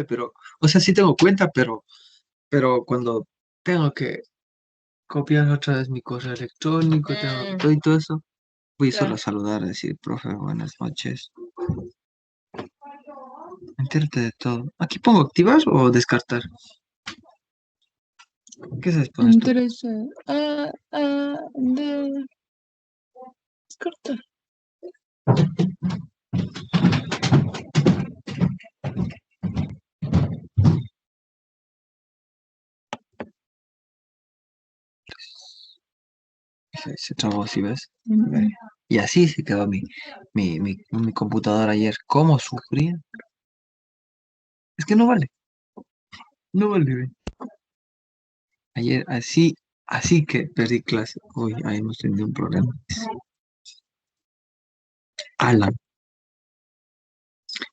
pero, o sea, sí tengo cuenta, pero cuando tengo que copiar otra vez mi correo electrónico, tengo Mm, todo y todo eso, voy solo a claro. saludar, a decir, profe, buenas noches. Entérate de todo. ¿Aquí pongo activar o descartar? ¿Qué sabes poner tú? Interesa. De descartar. Se trabó, ¿sí ves? Mm. Ve. Y así se quedó mi computadora ayer. ¿Cómo sufría? Es que no vale, no vale. Ve. Ayer así que perdí clase. Uy, ahí hemos tenido un problema. Alan.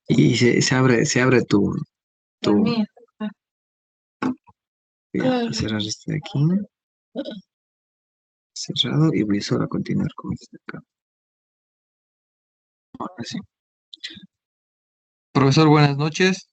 Y se abre El tu, mío. voy a Claro. cerrar este de aquí, cerrado, y voy solo a continuar con este de acá. Ahora sí. Profesor, buenas noches.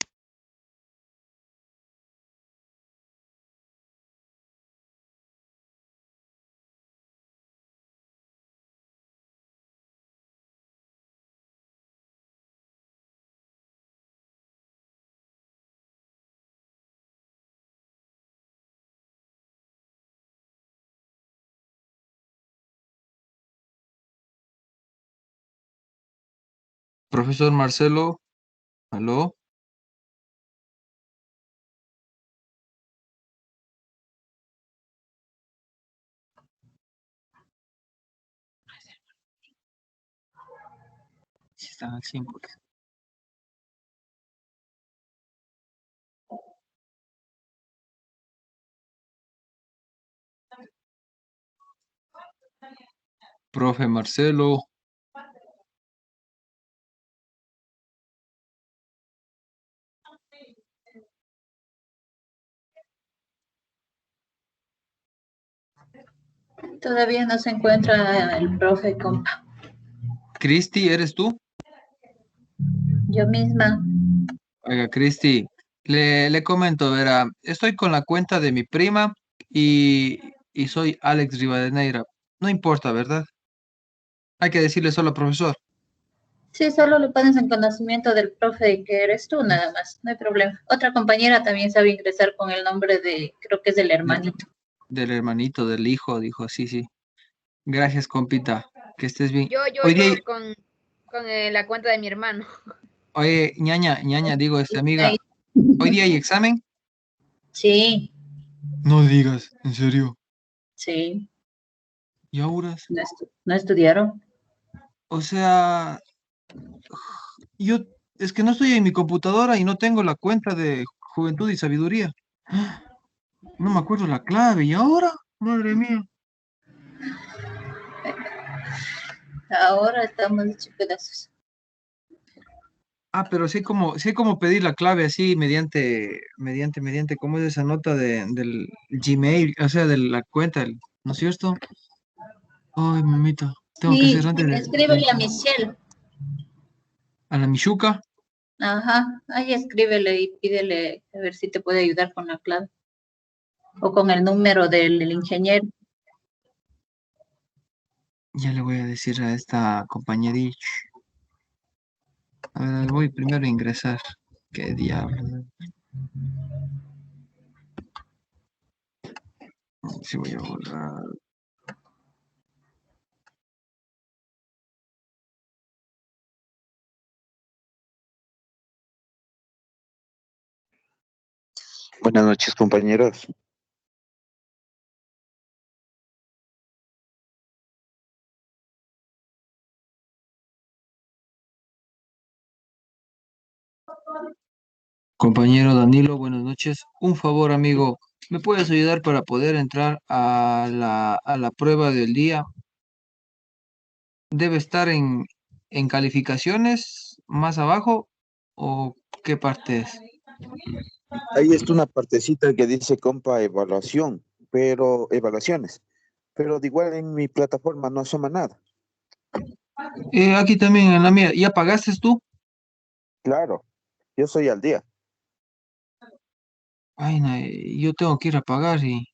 Profesor Marcelo, aló. Sí, están al 100 porque... Profe Marcelo, Todavía no se encuentra el profe, compa. Cristi, ¿eres tú? Yo misma. Oiga, Cristi, le comento, verá, estoy con la cuenta de mi prima y soy Alex Rivadeneira. No importa, ¿verdad? Hay que decirle solo profesor. Sí, solo lo pones en conocimiento del profe que eres tú, nada más. No hay problema. Otra compañera también sabe ingresar con el nombre de, creo que es del De- hermanito. del hermanito, del hijo, dijo, sí, sí. Gracias, compita. Que estés bien. Yo, yo, Hoy día, yo con la cuenta de mi hermano. oye, ñaña, digo, amiga, ¿hoy día hay examen? Sí, No digas, en serio. sí. ¿Y auras? No estudiaron. O sea, yo es que no estoy en mi computadora y no tengo la cuenta de Juventud y Sabiduría. No me acuerdo la clave. ¿Y ahora? Madre mía. Ahora estamos hechos pedazos. Pero sí como pedir la clave así mediante, ¿cómo es esa nota del Gmail? O sea, de la cuenta, ¿no es cierto? Ay, mamita, tengo que hacer Sí, antes escríbele a Michelle. a la Michuca. Ajá, ahí escríbele y pídele a ver si te puede ayudar con la clave o con el número del ingeniero. Ya le voy a decir a esta compañerita. A ver, voy primero a ingresar. ¿Qué diablo? Si voy a borrar. Buenas noches, compañeros. Compañero Danilo, buenas noches. Un favor, amigo, ¿me puedes ayudar para poder entrar a la prueba del día? ¿Debe estar en calificaciones más abajo o qué parte es? Ahí está una partecita que dice compa evaluación, pero evaluaciones. Pero de igual en mi plataforma no asoma nada. Aquí también en la mía. ¿Ya pagaste tú? Claro, yo soy al día. Ay, no, yo tengo que ir a pagar y...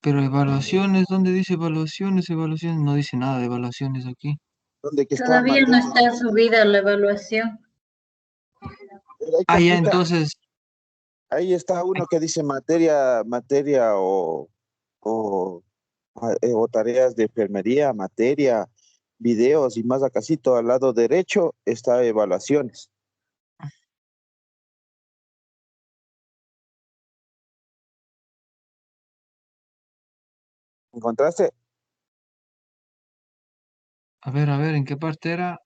Pero evaluaciones, ¿dónde dice evaluaciones? Evaluaciones, no dice nada de evaluaciones aquí. ¿Dónde que está Todavía no materia? está subida la evaluación. Ahí, Ah, ya, compita, entonces, ahí está uno que dice materia o tareas de enfermería, materia, videos y más acasito al lado derecho está evaluaciones. ¿Encontraste? a ver, ¿en qué parte era? A lo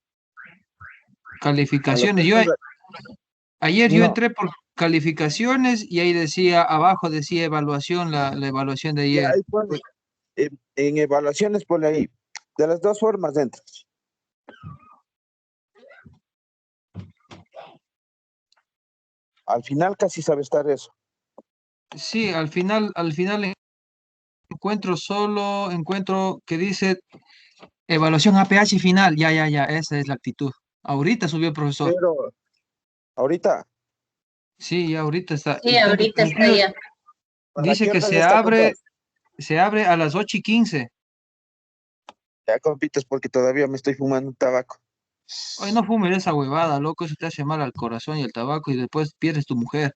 que Calificaciones. estás- Ayer yo No, entré por calificaciones y ahí decía, abajo decía evaluación, la evaluación de ya ayer. ahí pone, en evaluaciones pone ahí, de las dos formas entras. Al final casi sabe estar eso. Sí, al final encuentro que dice evaluación APH final. Ya, esa es la actitud. Ahorita subió el profesor. Pero ahorita, Sí, ya ahorita está. Sí, ahorita está ya. ¿para Dice qué que horas está compas? se abre a las 8:15. Ya compites porque todavía me estoy fumando un tabaco. Oye, no fumes esa huevada, loco, eso te hace mal al corazón y al tabaco y después pierdes tu mujer.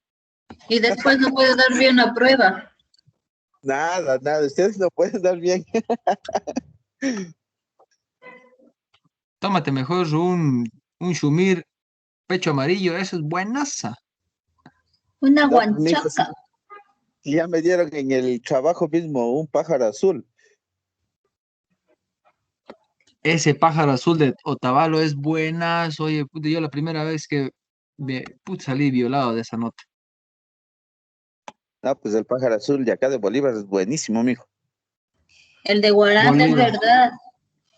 Y después no puede dar bien la prueba. Nada, ustedes no pueden dar bien. Tómate mejor un Shumir pecho amarillo, eso es buenaza. Una No, pues, mijo, guanchaca. si ya me dieron en el trabajo mismo un pájaro azul. Ese pájaro azul de Otavalo es buenazo. Oye, puta, yo la primera vez que salí violado de esa nota. No, pues el pájaro azul de acá de Bolívar es buenísimo, mijo. El de Guaranda es Bolívar. verdad.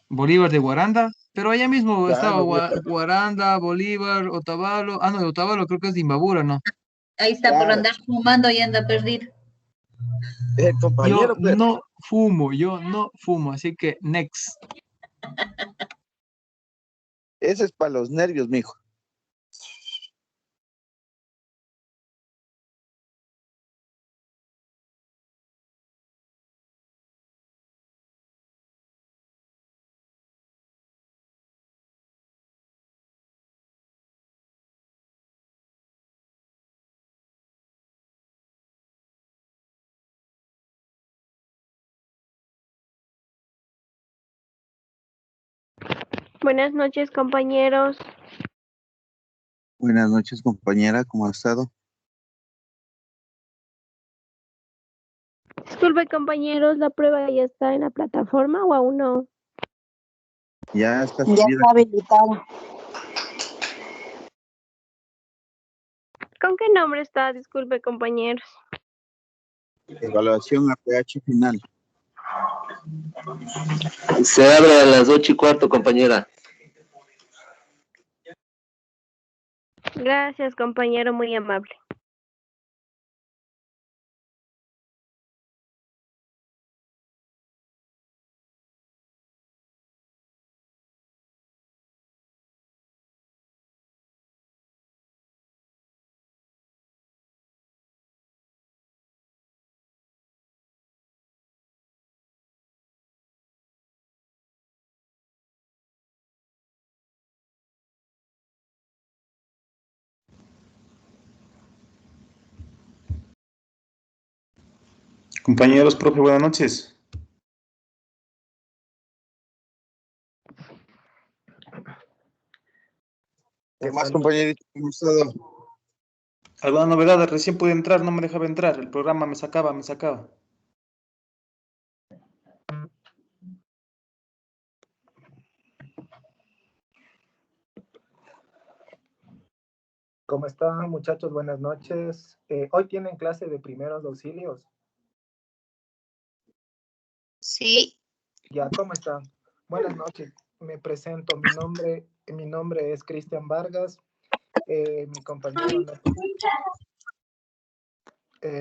Bolívar de Guaranda, pero allá mismo estaba Claro, viejo. Guaranda, Bolívar, Otavalo. Ah, no, de Otavalo creo que es de Imbabura, ¿no? Ahí está por Claro. andar fumando y anda perdido. El compañero, pues. Yo no fumo, así que next. Ese es para los nervios, mijo. Buenas noches, compañeros. Buenas noches, compañera, ¿cómo ha estado? Disculpe, compañeros, ¿la prueba ya está en la plataforma o aún no? Ya está Ya subida. está habilitado. ¿Con qué nombre está? Disculpe, compañeros. Evaluación APH final. Se abre a las 8:15, compañera. Gracias, compañero, muy amable. Compañeros, profe, buenas noches. ¿Qué más, compañerito? ¿Cómo ha estado? ¿Alguna novedad? Recién pude entrar, no me dejaba entrar. El programa me sacaba. ¿Cómo están, muchachos? Buenas noches. Hoy tienen clase de primeros auxilios. Sí. Ya, ¿cómo están? Buenas noches. Me presento. Mi nombre es Cristian Vargas. Mi compañero no,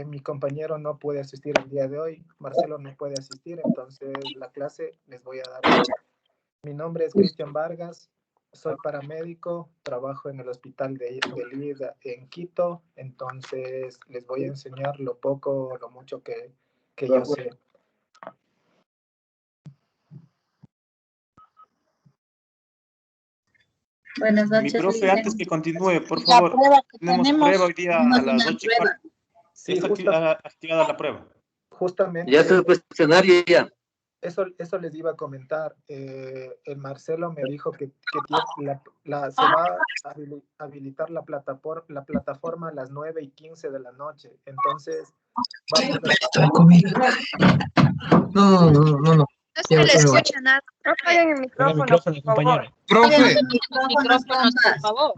mi compañero no puede asistir el día de hoy. Marcelo no puede asistir, entonces la clase les voy a dar yo. Mi nombre es Cristian Vargas. soy paramédico, trabajo en el hospital de Lida en Quito, entonces les voy a enseñar lo poco o lo mucho que yo sé. Buenas Mi noches, profe, Lisa. antes que continúe, por La favor, prueba que tenemos tenemos, prueba hoy día tenemos a las una 8:15. prueba. Sí, Está activada la prueba. justamente Ya está el cuestionario ya. eso les iba a comentar. El Marcelo me dijo que se va a habilitar la plataforma a las 9:15 de la noche. Entonces, vamos a... Estoy comiendo. No. No se Ya, le ya voy. escucha nada. Apaguen el micrófono, por favor. Profe, Micrófonos, Por favor.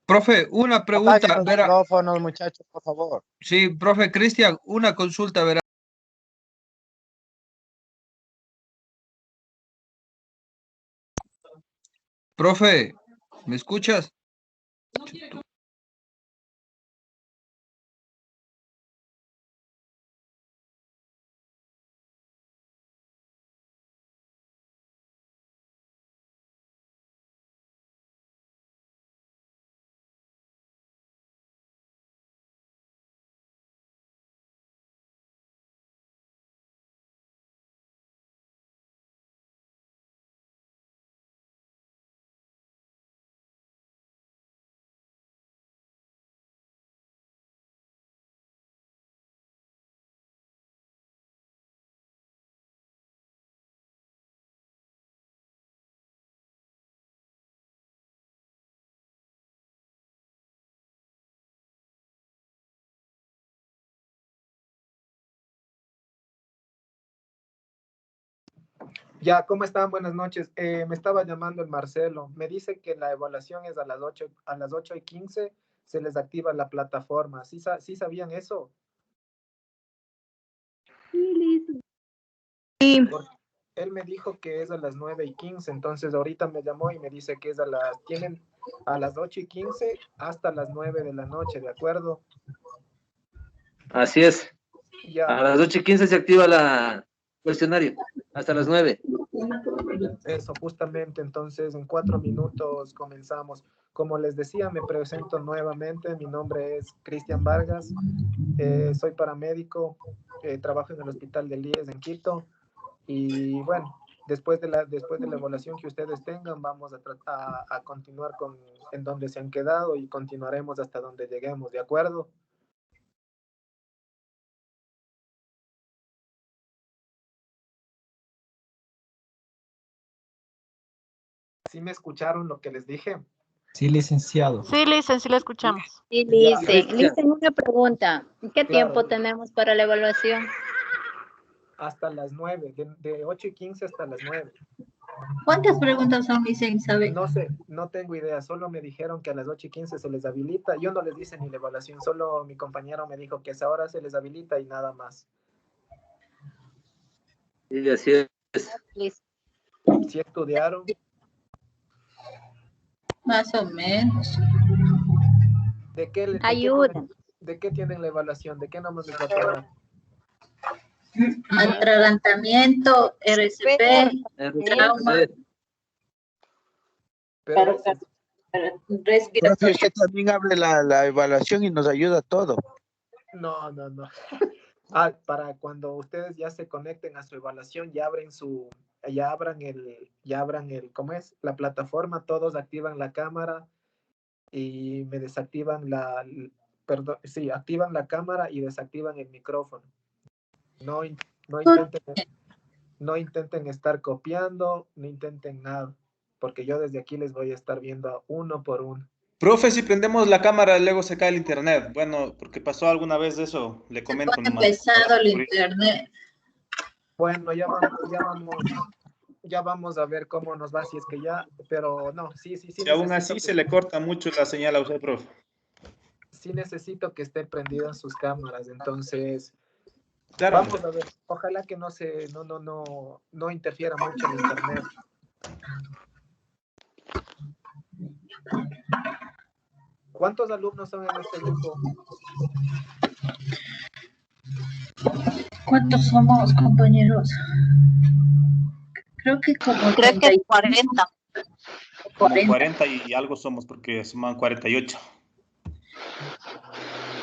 profe, una Apaguen pregunta, los verá. micrófonos, muchachos, por favor. Sí, profe Cristian, una consulta, verá. Profe, ¿me escuchas? Ya, ¿cómo están? Buenas noches. Me estaba llamando el Marcelo. Me dice que la evaluación es a las 8:15, se les activa la plataforma. ¿Sí sabían eso? Sí, Lisa. Porque él me dijo que es a las 9:15, entonces ahorita me llamó y me dice que tienen a las 8:15 hasta las 9 de la noche, ¿de acuerdo? Así es. Ya, A las 8:15 se activa la cuestionario. Hasta las 9. eso, justamente. Entonces, en 4 minutos comenzamos. Como les decía, me presento nuevamente. Mi nombre es Cristian Vargas. Soy paramédico. Trabajo en el hospital de IES en Quito. Y bueno, después de la evaluación que ustedes tengan, vamos a continuar en donde se han quedado y continuaremos hasta donde lleguemos, ¿de acuerdo? ¿Sí me escucharon lo que les dije? Sí, licenciado. Sí, Licen, sí lo escuchamos. Sí, Ya, Lisa, una pregunta. ¿Qué Claro. tiempo tenemos para la evaluación? hasta las 9, de 8:15 hasta las 9. ¿Cuántas preguntas son, Lisa, Isabel? No sé, no tengo idea, solo me dijeron que a las 8:15 se les habilita. Yo no les hice ni la evaluación, solo mi compañero me dijo que a esa hora se les habilita y nada más. Y así es. Listo. ¿Sí estudiaron? Más o menos. ¿De qué Ayuda. ¿De qué tienen la evaluación? ¿De qué nomás les va a pagar? Atragantamiento, RCP, trauma, Pero respiración. Profe, usted también abre la evaluación y nos ayuda a todo. no. Para cuando ustedes ya se conecten a su evaluación, ya abran el, ¿cómo es? La plataforma, todos activan la cámara y me desactivan activan la cámara y desactivan el micrófono. No intenten estar copiando, no intenten nada, porque yo desde aquí les voy a estar viendo uno por uno. Profe, si prendemos la cámara, luego se cae el internet. Bueno, porque pasó alguna vez eso, le comento Pone nomás. pesado el internet. Bueno, ya vamos a ver cómo nos va, si es que ya, pero no, sí. Si aún así se le corta mucho la señal a usted, profe. Sí necesito que estén prendidas sus cámaras, entonces Claro. vamos a ver, ojalá que no interfiera mucho el internet. ¿Cuántos alumnos son en este grupo? ¿Cuántos somos, compañeros? Creo que como Creo que 30. 40. Como 40. 40 y algo somos, porque suman 48.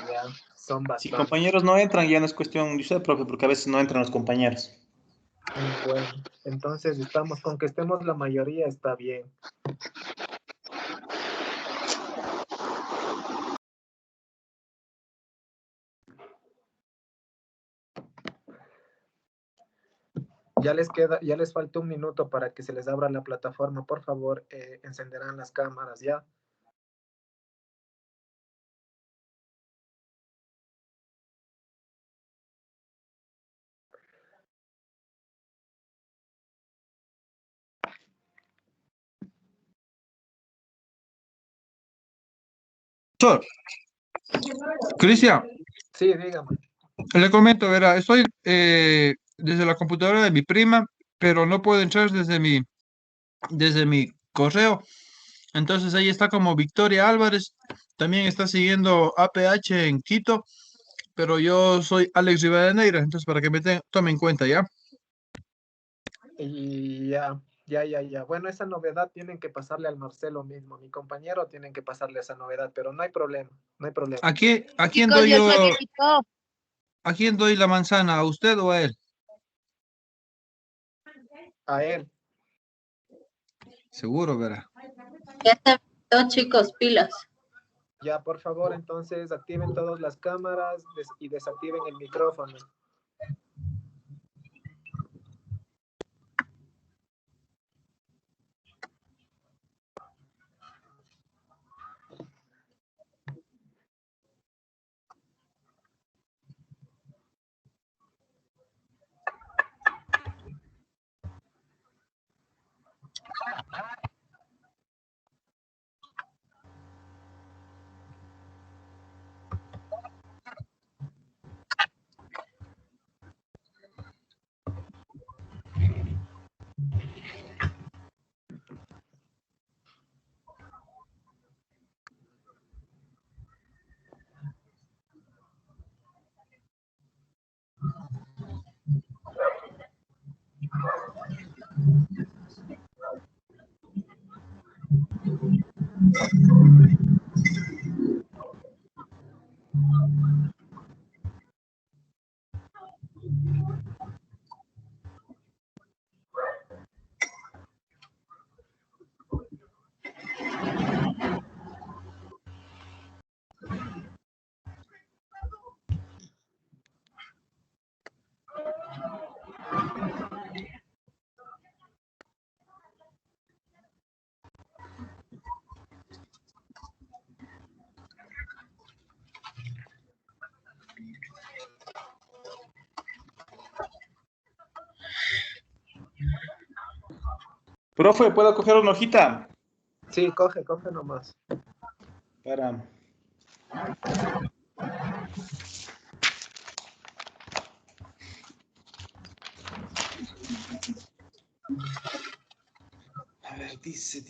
Ya, son Si bastantes. compañeros no entran, ya no es cuestión de usted, profe, porque a veces no entran los compañeros. Bueno, entonces estamos con que estemos la mayoría, está bien. Ya les falta un minuto para que se les abra la plataforma. Por favor, encenderán las cámaras ya. Cristian, Sí, dígame. le comento, verá, estoy desde la computadora de mi prima, pero no puedo entrar desde mi correo. Entonces ahí está como Victoria Álvarez, también está siguiendo APH en Quito, pero yo soy Alex Rivadeneira, entonces para que tomen en cuenta, ¿ya? Y ya. Bueno, esa novedad tienen que pasarle al Marcelo mismo. Mi compañero tienen que pasarle esa novedad, pero no hay problema, no hay problema. ¿A quién Chicos, doy ya yo, se me quitó. a quién doy la manzana, a usted o a él? A él. Seguro, verá. Ya se invitó, chicos, pilas. Ya, por favor, entonces activen todas las cámaras y desactiven el micrófono. Profe, ¿puedo coger una hojita? Sí, coge nomás. Para... A ver, dice.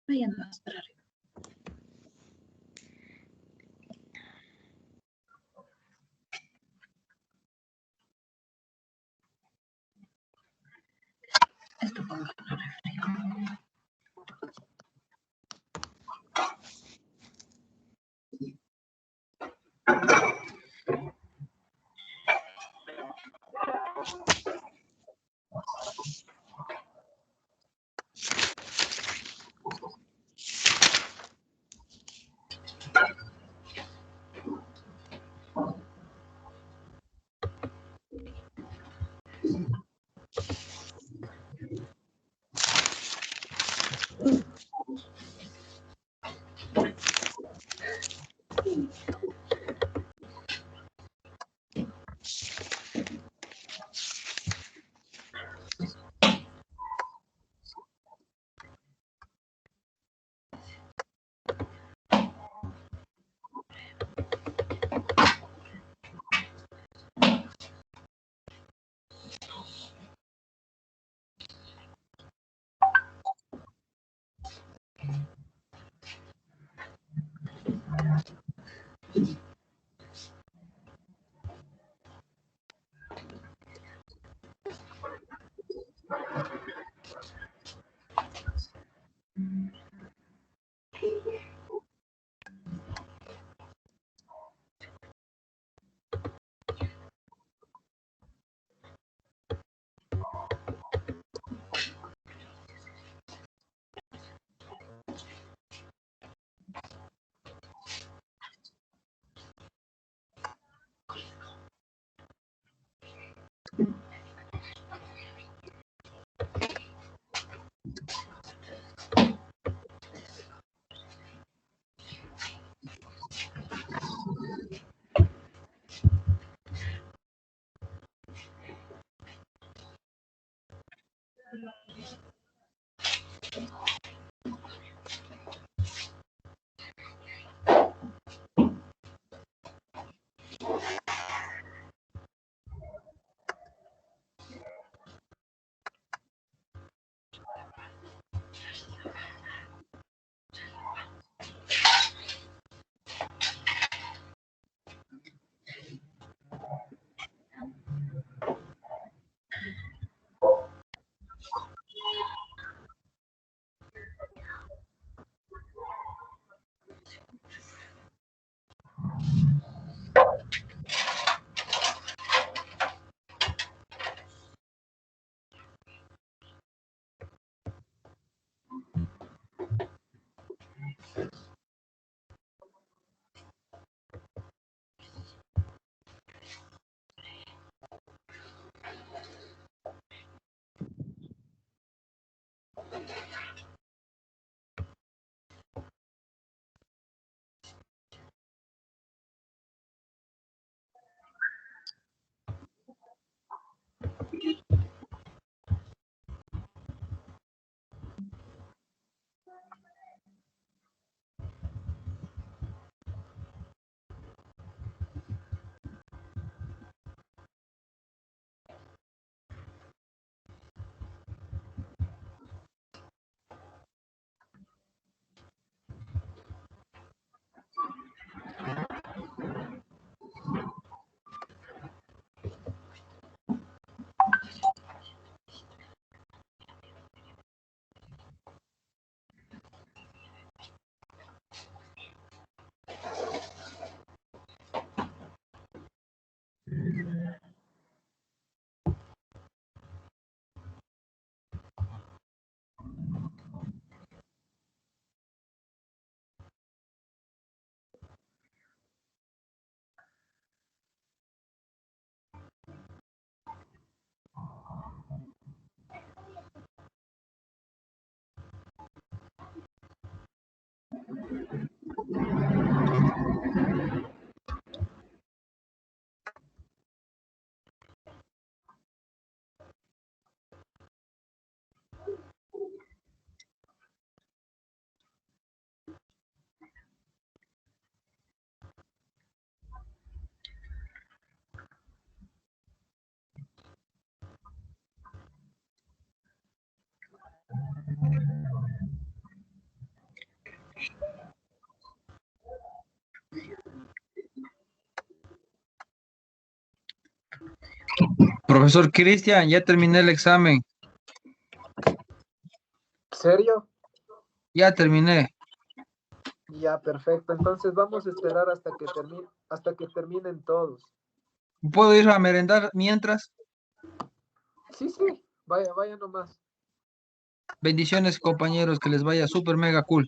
Vayan más para arriba. Esto como que no refriega. Profesor Cristian, ya terminé el examen. ¿Serio? Ya terminé. Ya, perfecto. Entonces vamos a esperar hasta que terminen todos. ¿Puedo ir a merendar mientras? Sí, sí, vaya, vaya nomás. Bendiciones, compañeros, que les vaya súper mega cool.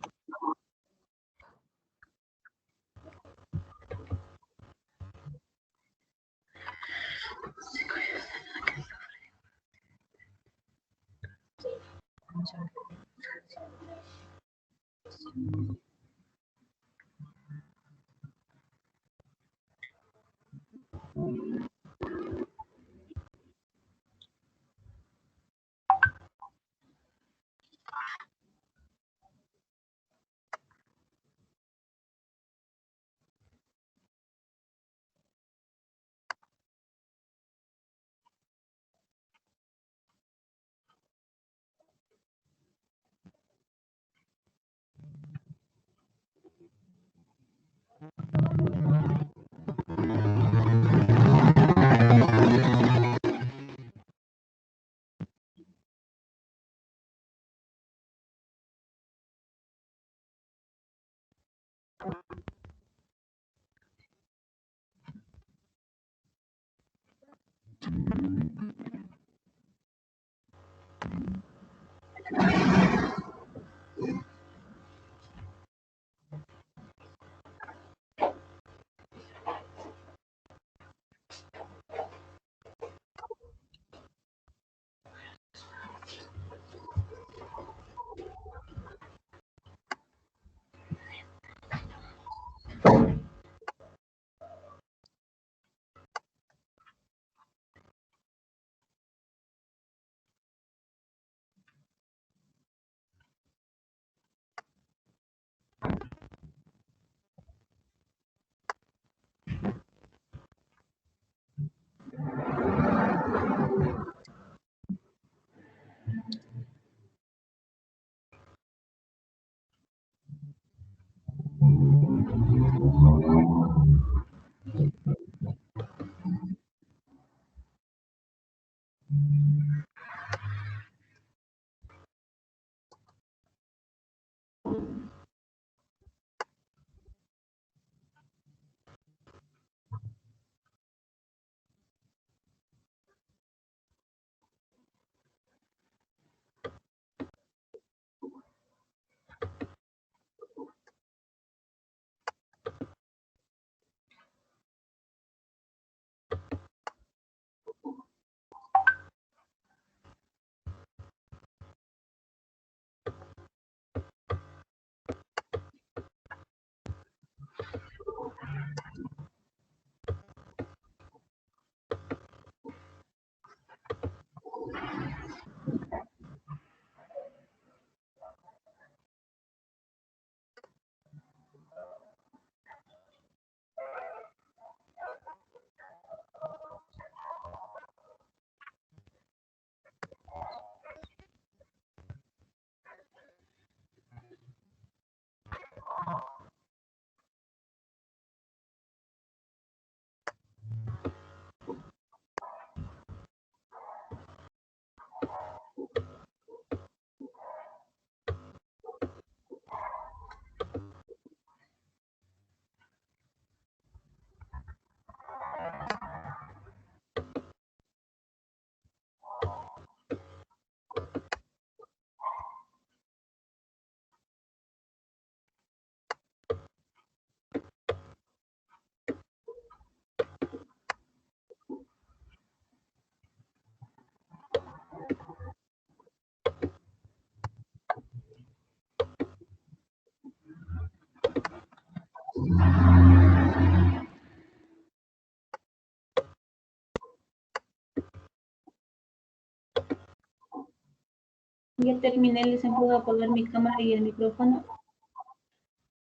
Ya terminé, les puedo apagar mi cámara y el micrófono.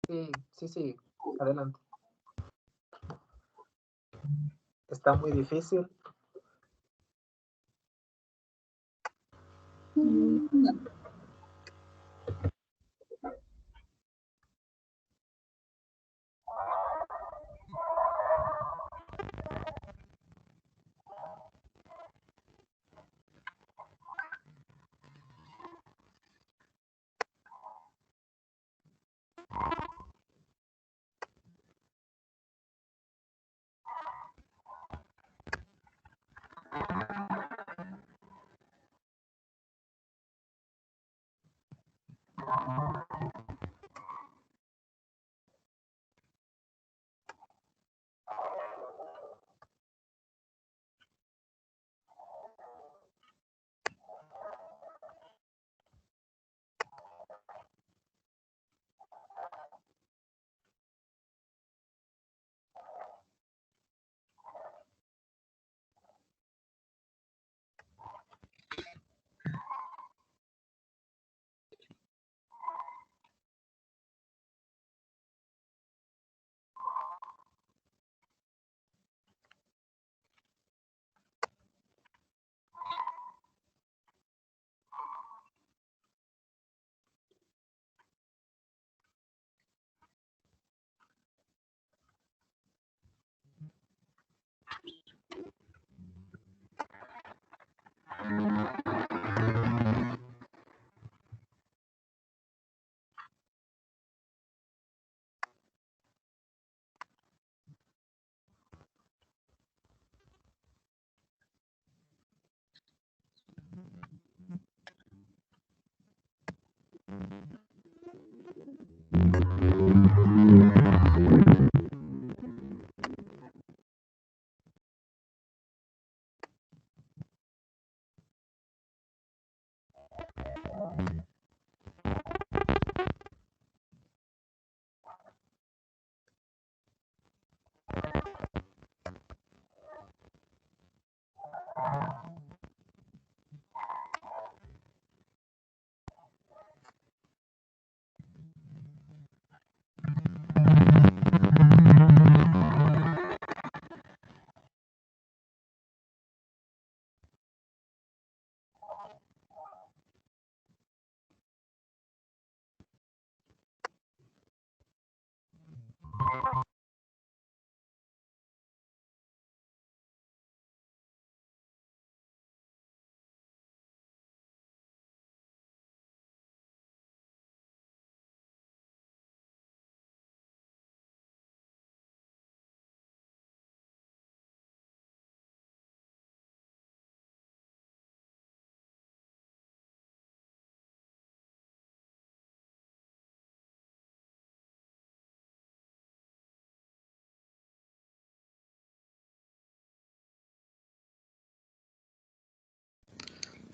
Sí, adelante. Está muy difícil. No.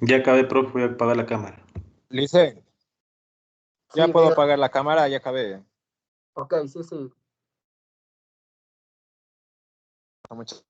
Ya acabé, profe, voy a apagar la cámara. Licen, ya Sí, puedo diga. apagar la cámara, ya acabé. Ok, sí. Muchas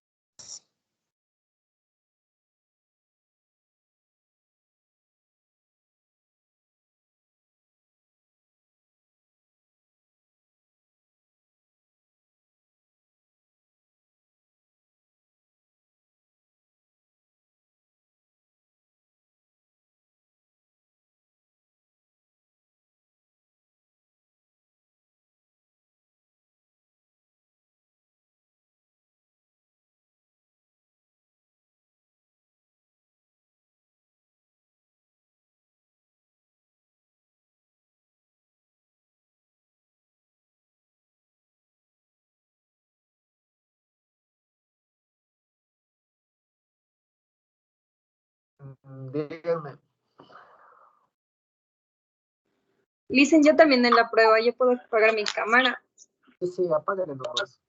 Díganme. Listen, yo también en la prueba, yo puedo apagar mi cámara. Sí, apágale nomás.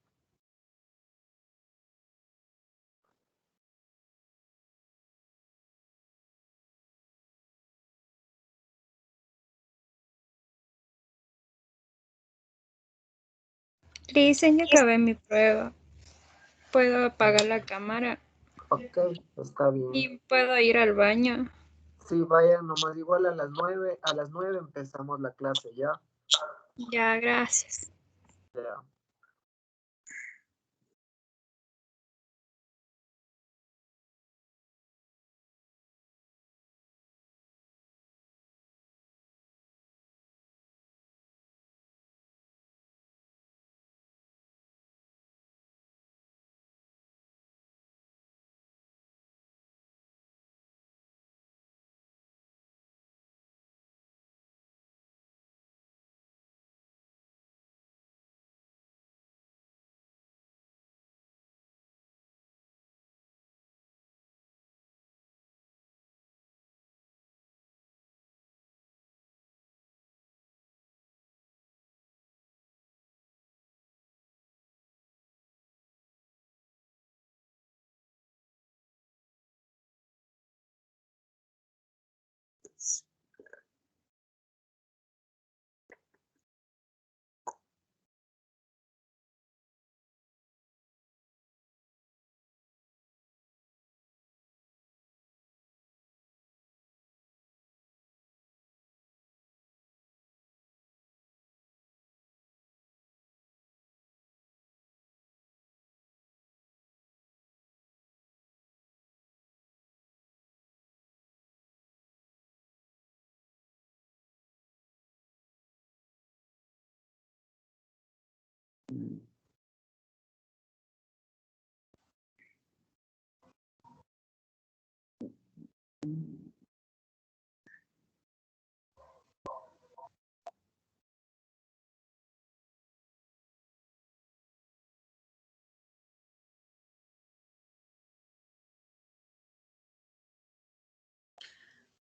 Listen, yo acabé mi prueba. Puedo apagar la cámara Ok, está bien. y puedo ir al baño. Sí, vayan nomás igual a las 9 empezamos la clase ya. Ya, gracias. Ya.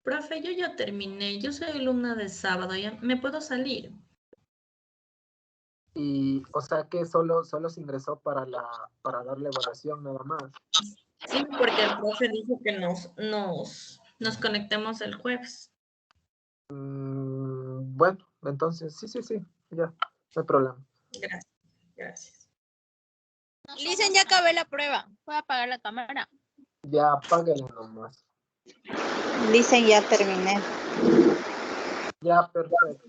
Profe, yo ya terminé. Yo soy alumna de sábado. ¿Ya me puedo salir? Y, o sea que solo se ingresó para darle evaluación nada más. Sí, porque el profe dijo que nos conectemos el jueves. Bueno, entonces, sí, ya, no hay problema. Gracias, gracias. Listen, ya acabé la prueba. Voy a apagar la cámara. Ya apáguenle nomás. Dicen ya terminé. Ya, perfecto.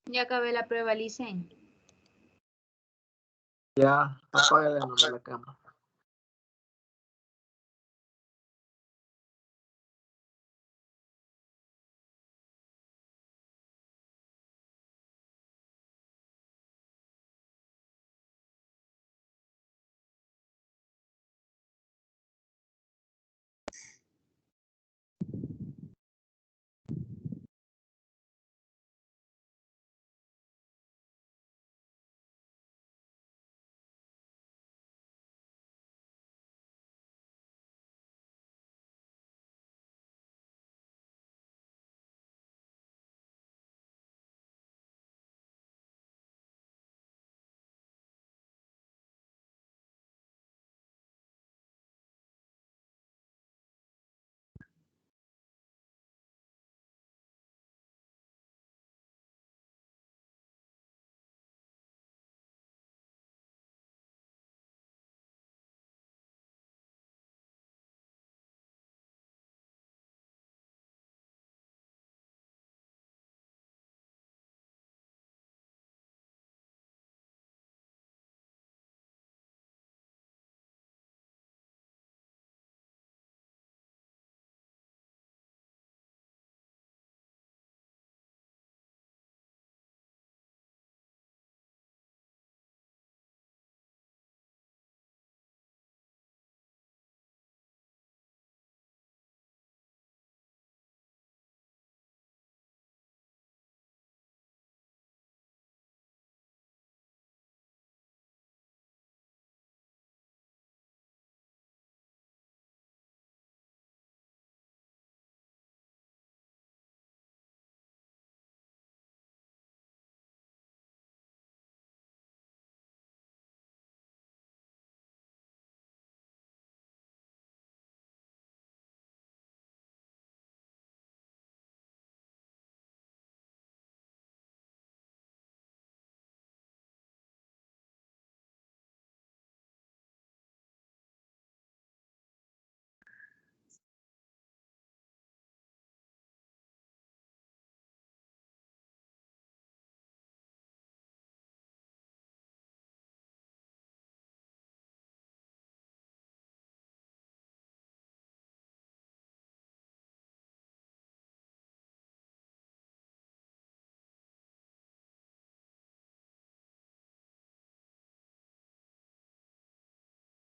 Ya acabé la prueba, Listen. Ya, apáguenle nomás la cámara.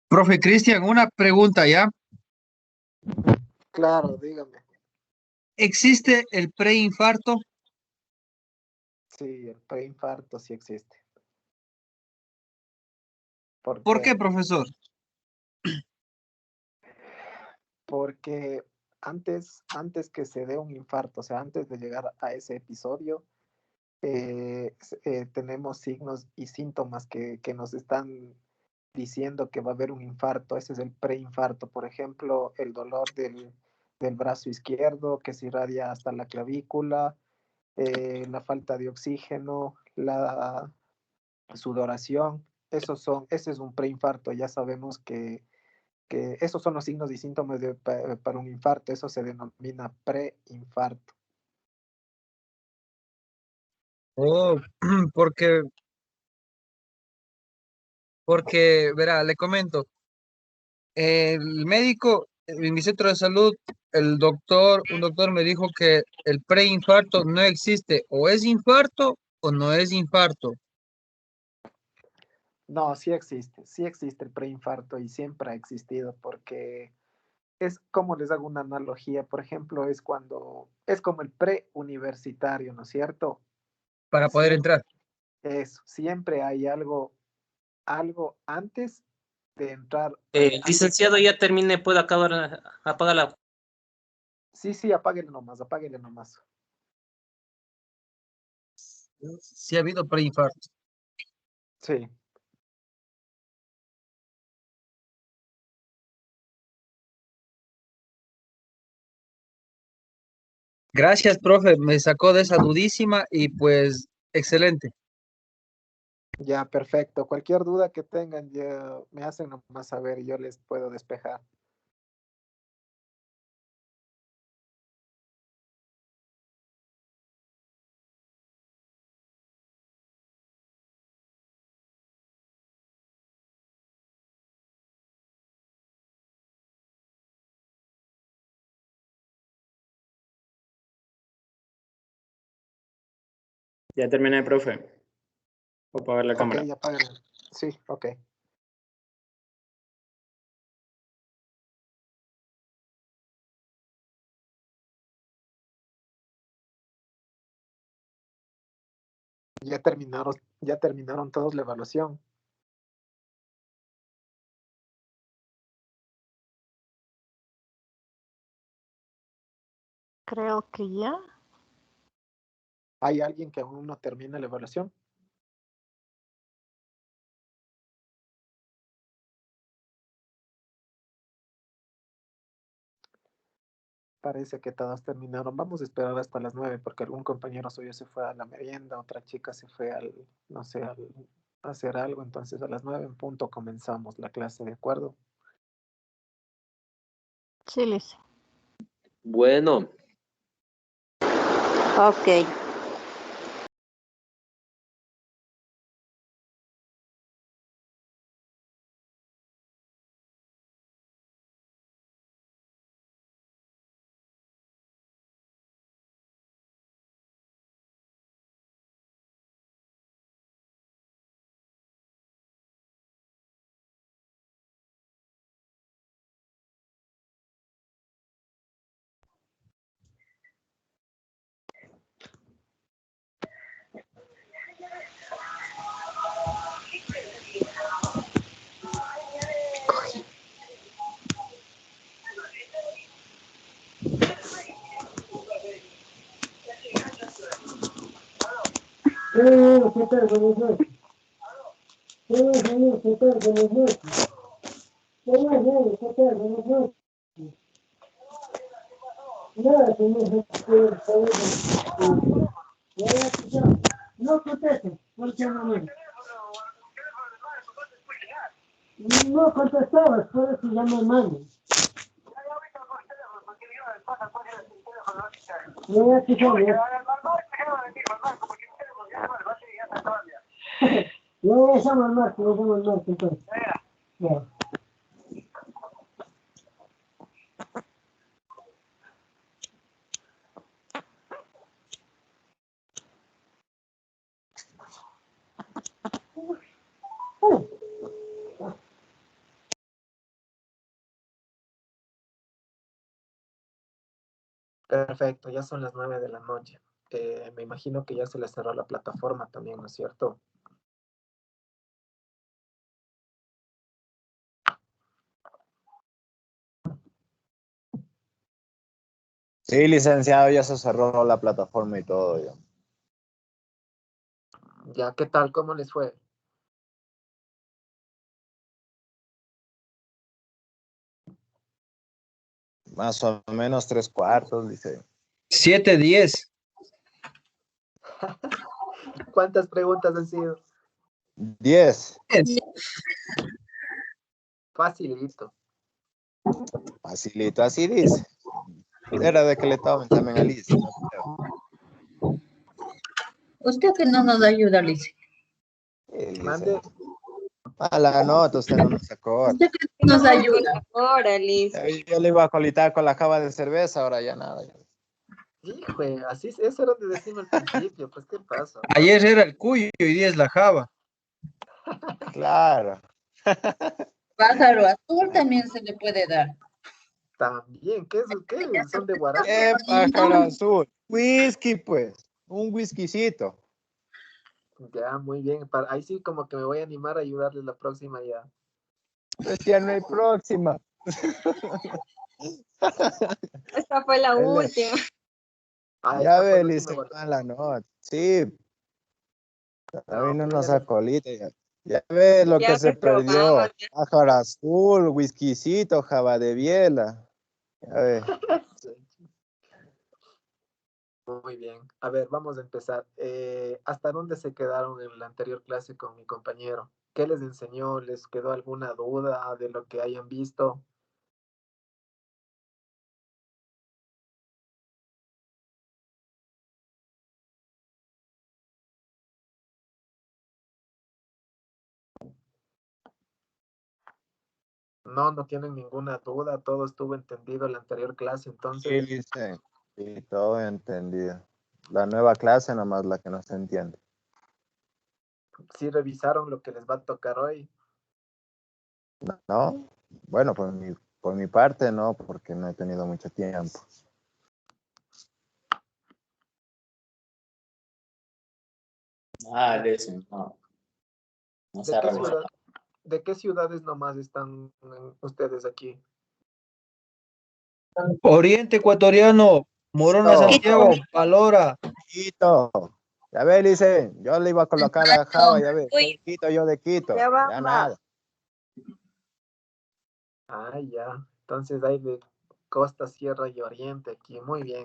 Profe Cristian, una pregunta ya. Claro, dígame. ¿Existe el preinfarto? Sí, el preinfarto sí existe. ¿Por qué, profesor? Porque antes que se dé un infarto, o sea, antes de llegar a ese episodio, tenemos signos y síntomas que nos están diciendo que va a haber un infarto. Ese es el preinfarto. Por ejemplo, el dolor del brazo izquierdo que se irradia hasta la clavícula, la falta de oxígeno, la sudoración. Ese es un preinfarto. Ya sabemos que esos son los signos y síntomas para un infarto. Eso se denomina preinfarto. Oh, porque, verá, le comento, el médico en mi centro de salud, un doctor me dijo que el preinfarto no existe, o es infarto o no es infarto. No, sí existe el preinfarto y siempre ha existido porque es como les hago una analogía, por ejemplo, es como el preuniversitario, ¿no es cierto? Para poder entrar. Siempre hay algo antes de entrar. Licenciado, ya terminé, puedo apagar la... Sí, apáguele nomás. Sí ha habido preinfarto. Sí. Gracias, profe, me sacó de esa dudísima y pues excelente. Ya, perfecto. Cualquier duda que tengan, ya me hacen nomás saber y yo les puedo despejar. Ya terminé, profe. Voy a apagar la cámara. Ok, apáguenle. Sí, ok. Ya terminaron todos la evaluación. Creo que ya. ¿Hay alguien que aún no termina la evaluación? Parece que todos terminaron. Vamos a esperar hasta las 9 porque algún compañero suyo se fue a la merienda, otra chica se fue no sé, a hacer algo. Entonces a las 9 en punto comenzamos la clase, ¿de acuerdo? Sí, Liz. Bueno, Ok. ¿Qué tal? Buenas noches. ¿Qué tal? Buenas noches. Buenas noches, ¿qué tal? Buenas noches. Nada, señor, no conteste, porque no contestabas, por eso ya me mando. Ya escuchamos, ya. Yo ya llamo al martes, entonces. Ya. Perfecto, ya son las 9 de la noche. Me imagino que ya se les cerró la plataforma también, ¿no es cierto? Sí, licenciado, ya se cerró la plataforma y todo. Ya. Ya, ¿qué tal? ¿Cómo les fue? Más o menos 3/4, dice. 7-10. ¿Cuántas preguntas han sido? 10. Facilito. Facilito, así dice. Era de que le tomen también a Liz. No creo. Usted que no nos ayuda, Lice. Mande. A la nota usted no nos sacó. Usted que no nos ayuda. Ahora, Liz. Yo le iba a colitar con la cava de cerveza, ahora ya nada. Hijo, así eso era de decirme al principio, pues ¿qué pasa? Ayer era el cuyo y hoy día es la java. Claro. Pájaro azul también se le puede dar. También, ¿qué es? ¿Qué? ¿Son de guarapo? ¿Qué pájaro azul? Whisky, pues. Un whiskycito. Ya, muy bien. Ahí sí como que me voy a animar a ayudarles la próxima ya. Pues ya no hay próxima. Esta fue la última. Ya ve, Lice, la nota. Sí. A mí no nos acolita. Ya ve lo Ya que se perdió. reprobamos. Pájaro azul, whiskycito, java de biela. Ya ve. Muy bien. A ver, vamos a empezar. ¿Hasta dónde se quedaron en la anterior clase con mi compañero? ¿Qué les enseñó? ¿Les quedó alguna duda de lo que hayan visto? No, no tienen ninguna duda. Todo estuvo entendido en la anterior clase, Sí, entonces. Lice. Sí, todo entendido. La nueva clase nomás la que no se entiende. Sí revisaron lo que les va a tocar hoy. ¿No? Bueno, por mi parte no, porque no he tenido mucho tiempo. Listen, no. No se ¿De ha qué revisado. ¿De qué ciudades nomás están ustedes aquí? Oriente Ecuatoriano, Morona, Santiago, Palora. Quito. Ya ve, dice, yo le iba a colocar a Java, ya ve. Yo de Quito. Ya va, Ya va. nada. Ah, ya. Entonces hay de costa, sierra y oriente aquí. Muy bien.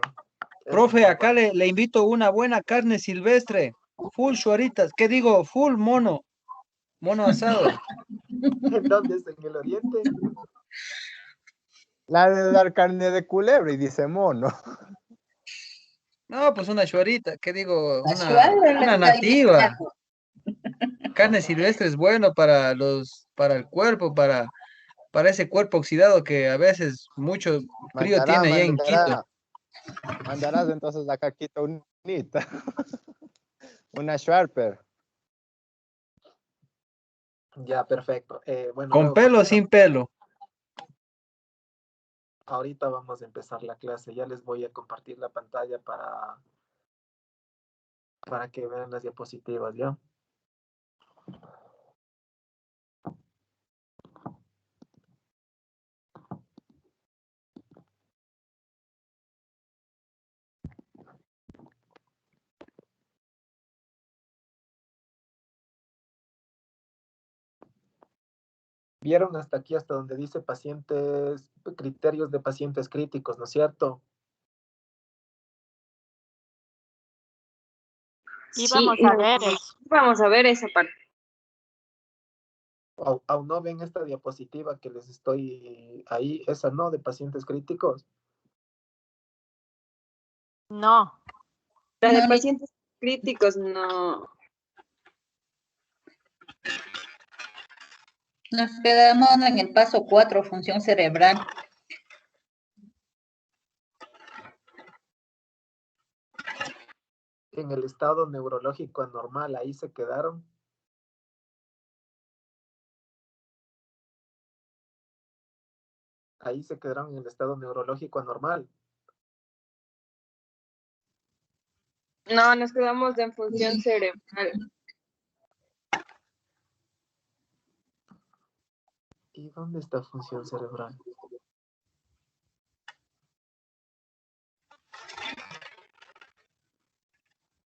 Profe, acá le invito una buena carne silvestre. Full chuaritas. ¿Qué digo? Full mono. Mono asado. ¿En dónde es? ¿En el oriente? La de dar carne de culebra y dice mono. No, pues una chuarita. ¿Qué digo? Chuara le Una está nativa. invitando. Carne silvestre es bueno para el cuerpo, para ese cuerpo oxidado que a veces mucho frío tiene allá en Quito. Mandarás entonces la caquita unita. Una Sharper. Ya, perfecto. Bueno, ¿Con luego pelo o sin pelo? ahorita vamos a empezar la clase. Ya les voy a compartir la pantalla para que vean las diapositivas, ¿ya? Vieron hasta aquí, hasta donde dice pacientes, criterios de pacientes críticos, ¿no es cierto? Y Sí, vamos a ver eso. vamos a ver esa parte. Aún no ven esta diapositiva que les estoy ahí, esa no, de pacientes críticos. No. La de No, pacientes críticos, no. nos quedamos en el paso 4, función cerebral. En el estado neurológico anormal, ahí se quedaron. Ahí se quedaron en el estado neurológico anormal. No, nos quedamos en función cerebral. ¿Y dónde está función cerebral?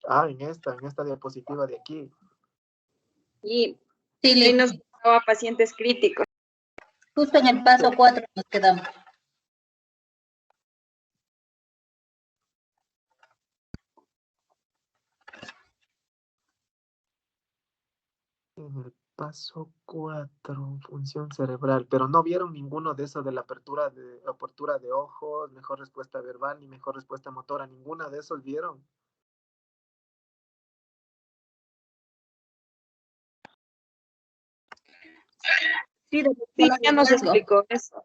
Ah, en esta diapositiva de aquí. Y Sí, ahí Liz, nos daba pacientes críticos. justo en el paso 4 nos quedamos. En el paso 4, función cerebral, pero no vieron ninguno de eso de la apertura de ojos, mejor respuesta verbal ni mejor respuesta motora, ninguna de esos vieron. Sí, Sí, ya nos Glasgow. explicó eso.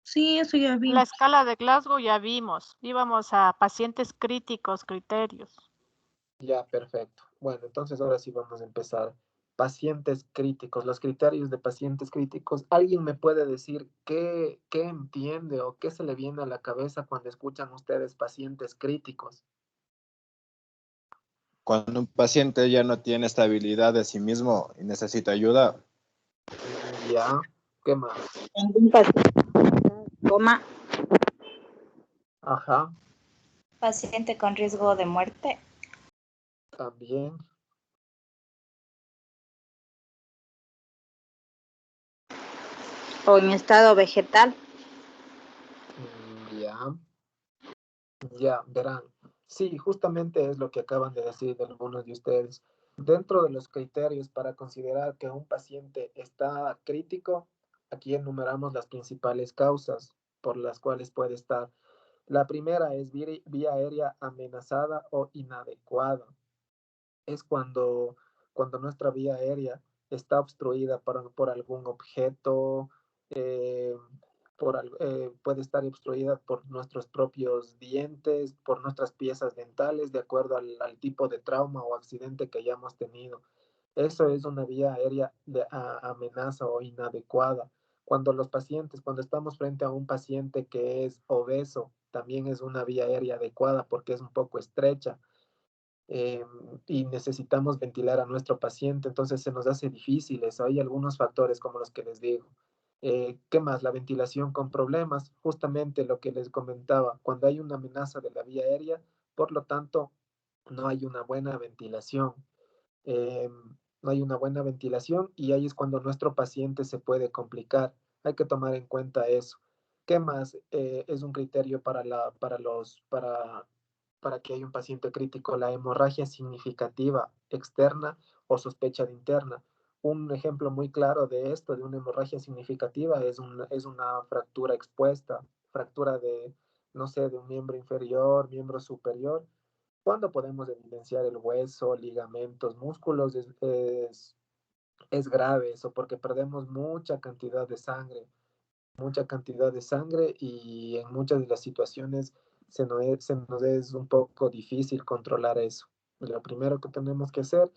Sí, eso ya vi. La escala de Glasgow ya vimos. Íbamos a pacientes críticos, criterios. Ya, perfecto. Bueno, entonces ahora sí vamos a empezar. Pacientes críticos, los criterios de pacientes críticos. ¿Alguien me puede decir qué entiende o qué se le viene a la cabeza cuando escuchan ustedes pacientes críticos? Cuando un paciente ya no tiene estabilidad de sí mismo y necesita ayuda, Ya, ¿qué más? Un paciente coma, Ajá, paciente con riesgo de muerte, también. o en estado vegetal. Ya, ya, verán. Sí, justamente es lo que acaban de decir de algunos de ustedes. Dentro de los criterios para considerar que un paciente está crítico, aquí enumeramos las principales causas por las cuales puede estar. La primera es vía aérea amenazada o inadecuada. Es cuando nuestra vía aérea está obstruida por algún objeto, eh, puede estar obstruida por nuestros propios dientes, por nuestras piezas dentales, de acuerdo al tipo de trauma o accidente que hayamos tenido. Eso es una vía aérea de amenaza o inadecuada. Cuando estamos frente a un paciente que es obeso, también es una vía aérea adecuada porque es un poco estrecha eh, y necesitamos ventilar a nuestro paciente, entonces se nos hace difícil eso. Hay algunos factores como los que les digo. ¿Qué más? La ventilación con problemas, justamente lo que les comentaba, cuando hay una amenaza de la vía aérea, por lo tanto, no hay una buena ventilación. eh, no hay una buena ventilación y ahí es cuando nuestro paciente se puede complicar. Hay que tomar en cuenta eso. ¿Qué más es un criterio para que haya un paciente crítico? La hemorragia significativa externa o sospecha de interna. Un ejemplo muy claro de esto, de una hemorragia significativa, es una fractura expuesta, fractura de, no sé, de un miembro inferior, miembro superior. ¿Cuándo podemos evidenciar el hueso, ligamentos, músculos? Es grave eso porque perdemos mucha cantidad de sangre y en muchas de las situaciones se nos es un poco difícil controlar eso. Lo primero que tenemos que hacer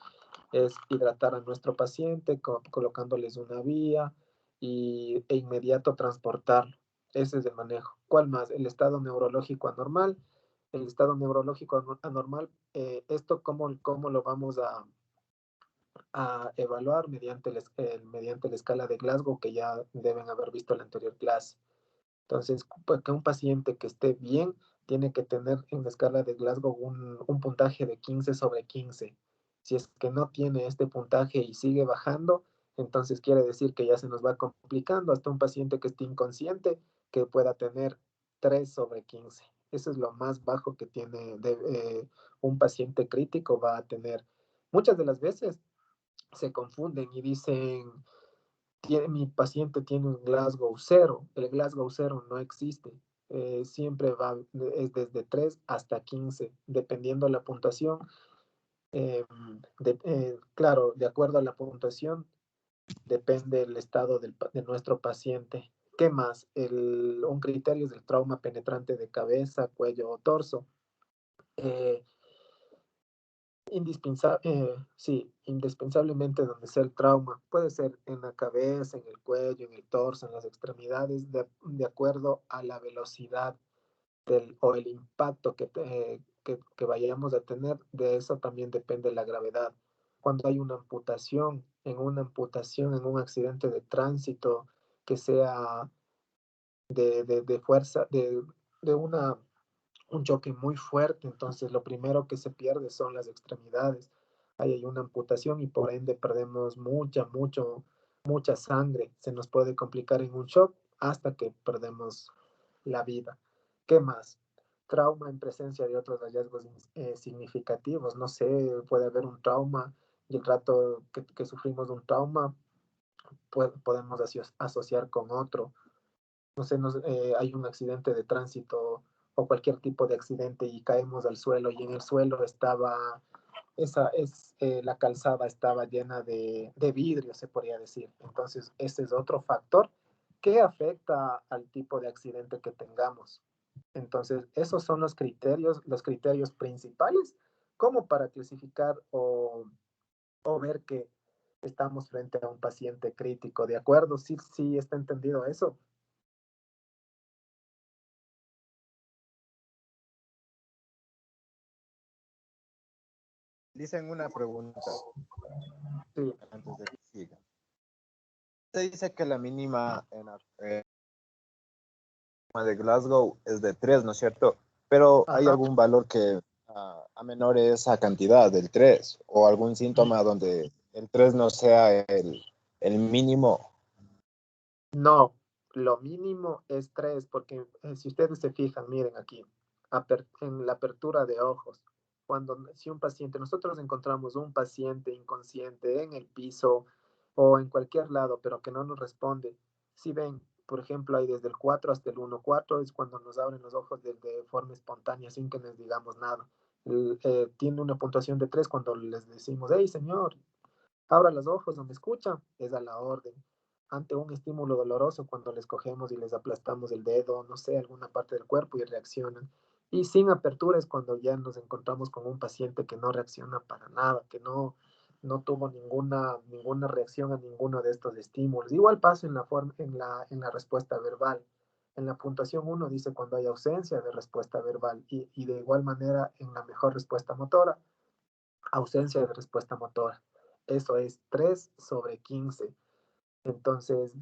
es hidratar a nuestro paciente colocándoles una vía e inmediato transportarlo. Ese es el manejo. ¿Cuál más? El estado neurológico anormal. El estado neurológico anormal, esto cómo lo vamos a evaluar mediante la escala de Glasgow que ya deben haber visto en la anterior clase. Entonces, pues, que un paciente que esté bien tiene que tener en la escala de Glasgow un puntaje de 15 sobre 15. Si es que no tiene este puntaje y sigue bajando, entonces quiere decir que ya se nos va complicando hasta un paciente que esté inconsciente que pueda tener 3 sobre 15. Eso es lo más bajo que tiene un paciente crítico va a tener. Muchas de las veces se confunden y dicen, mi paciente tiene un Glasgow 0. El Glasgow 0 no existe. Siempre es desde 3 hasta 15, dependiendo la puntuación. Claro, de acuerdo a la puntuación, depende el estado de nuestro paciente. ¿Qué más? Un criterio es el trauma penetrante de cabeza, cuello o torso. Indispensablemente donde sea el trauma. Puede ser en la cabeza, en el cuello, en el torso, en las extremidades, de acuerdo a la velocidad o el impacto que vayamos a tener, de eso también depende la gravedad. Cuando hay una amputación, en un accidente de tránsito que sea de fuerza, de un choque muy fuerte, entonces lo primero que se pierde son las extremidades. Ahí hay una amputación y por ende perdemos mucha sangre. Se nos puede complicar en un shock hasta que perdemos la vida. ¿Qué más? Trauma en presencia de otros hallazgos significativos. No sé, puede haber un trauma y el rato que sufrimos un trauma podemos asociar con otro. No sé, hay un accidente de tránsito o cualquier tipo de accidente y caemos al suelo y en el suelo la calzada estaba llena de vidrio, se podría decir. Entonces, ese es otro factor que afecta al tipo de accidente que tengamos. Entonces, esos son los criterios principales como para clasificar o ver que estamos frente a un paciente crítico. ¿De acuerdo? Sí, sí, está entendido eso. Dicen una pregunta Sí. antes de que siga. Se dice que la mínima en de Glasgow es de 3, ¿no es cierto? Pero ¿hay Ajá. algún valor que amenore esa cantidad del 3 o algún síntoma donde el 3 no sea el mínimo? No, lo mínimo es 3, porque si ustedes se fijan, miren aquí, en la apertura de ojos, si un paciente, nosotros encontramos un paciente inconsciente en el piso o en cualquier lado, pero que no nos responde, si ven, por ejemplo, hay desde el 4 hasta el 1, 4 es cuando nos abren los ojos de forma espontánea, sin que les digamos nada. Tiene una puntuación de 3 cuando les decimos, hey señor, abra los ojos, no me escucha, es a la orden. Ante un estímulo doloroso, cuando les cogemos y les aplastamos el dedo, no sé, alguna parte del cuerpo y reaccionan. Y sin apertura es cuando ya nos encontramos con un paciente que no reacciona para nada, que no tuvo ninguna reacción a ninguno de estos estímulos. Igual pasa en la respuesta verbal. En la puntuación 1 dice cuando hay ausencia de respuesta verbal y de igual manera en la mejor respuesta motora, ausencia de respuesta motora. Eso es 3/15. Entonces,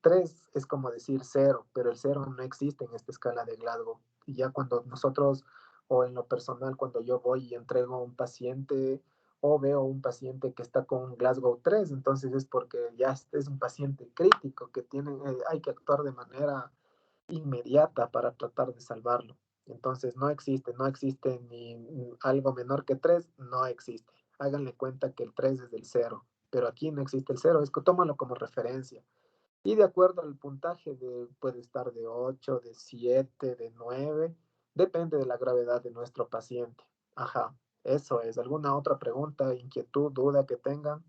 3 es como decir 0, pero el 0 no existe en esta escala de Glasgow. Y ya cuando nosotros, o en lo personal, cuando yo voy y entrego a un paciente o veo un paciente que está con un Glasgow 3, entonces es porque ya es un paciente crítico que hay que actuar de manera inmediata para tratar de salvarlo. Entonces no existe ni algo menor que 3, no existe. Háganle cuenta que el 3 es del 0, pero aquí no existe el 0, es que tómalo como referencia. Y de acuerdo al puntaje puede estar de 8, de 7, de 9, depende de la gravedad de nuestro paciente. Ajá, eso es. ¿Alguna otra pregunta, inquietud, duda que tengan?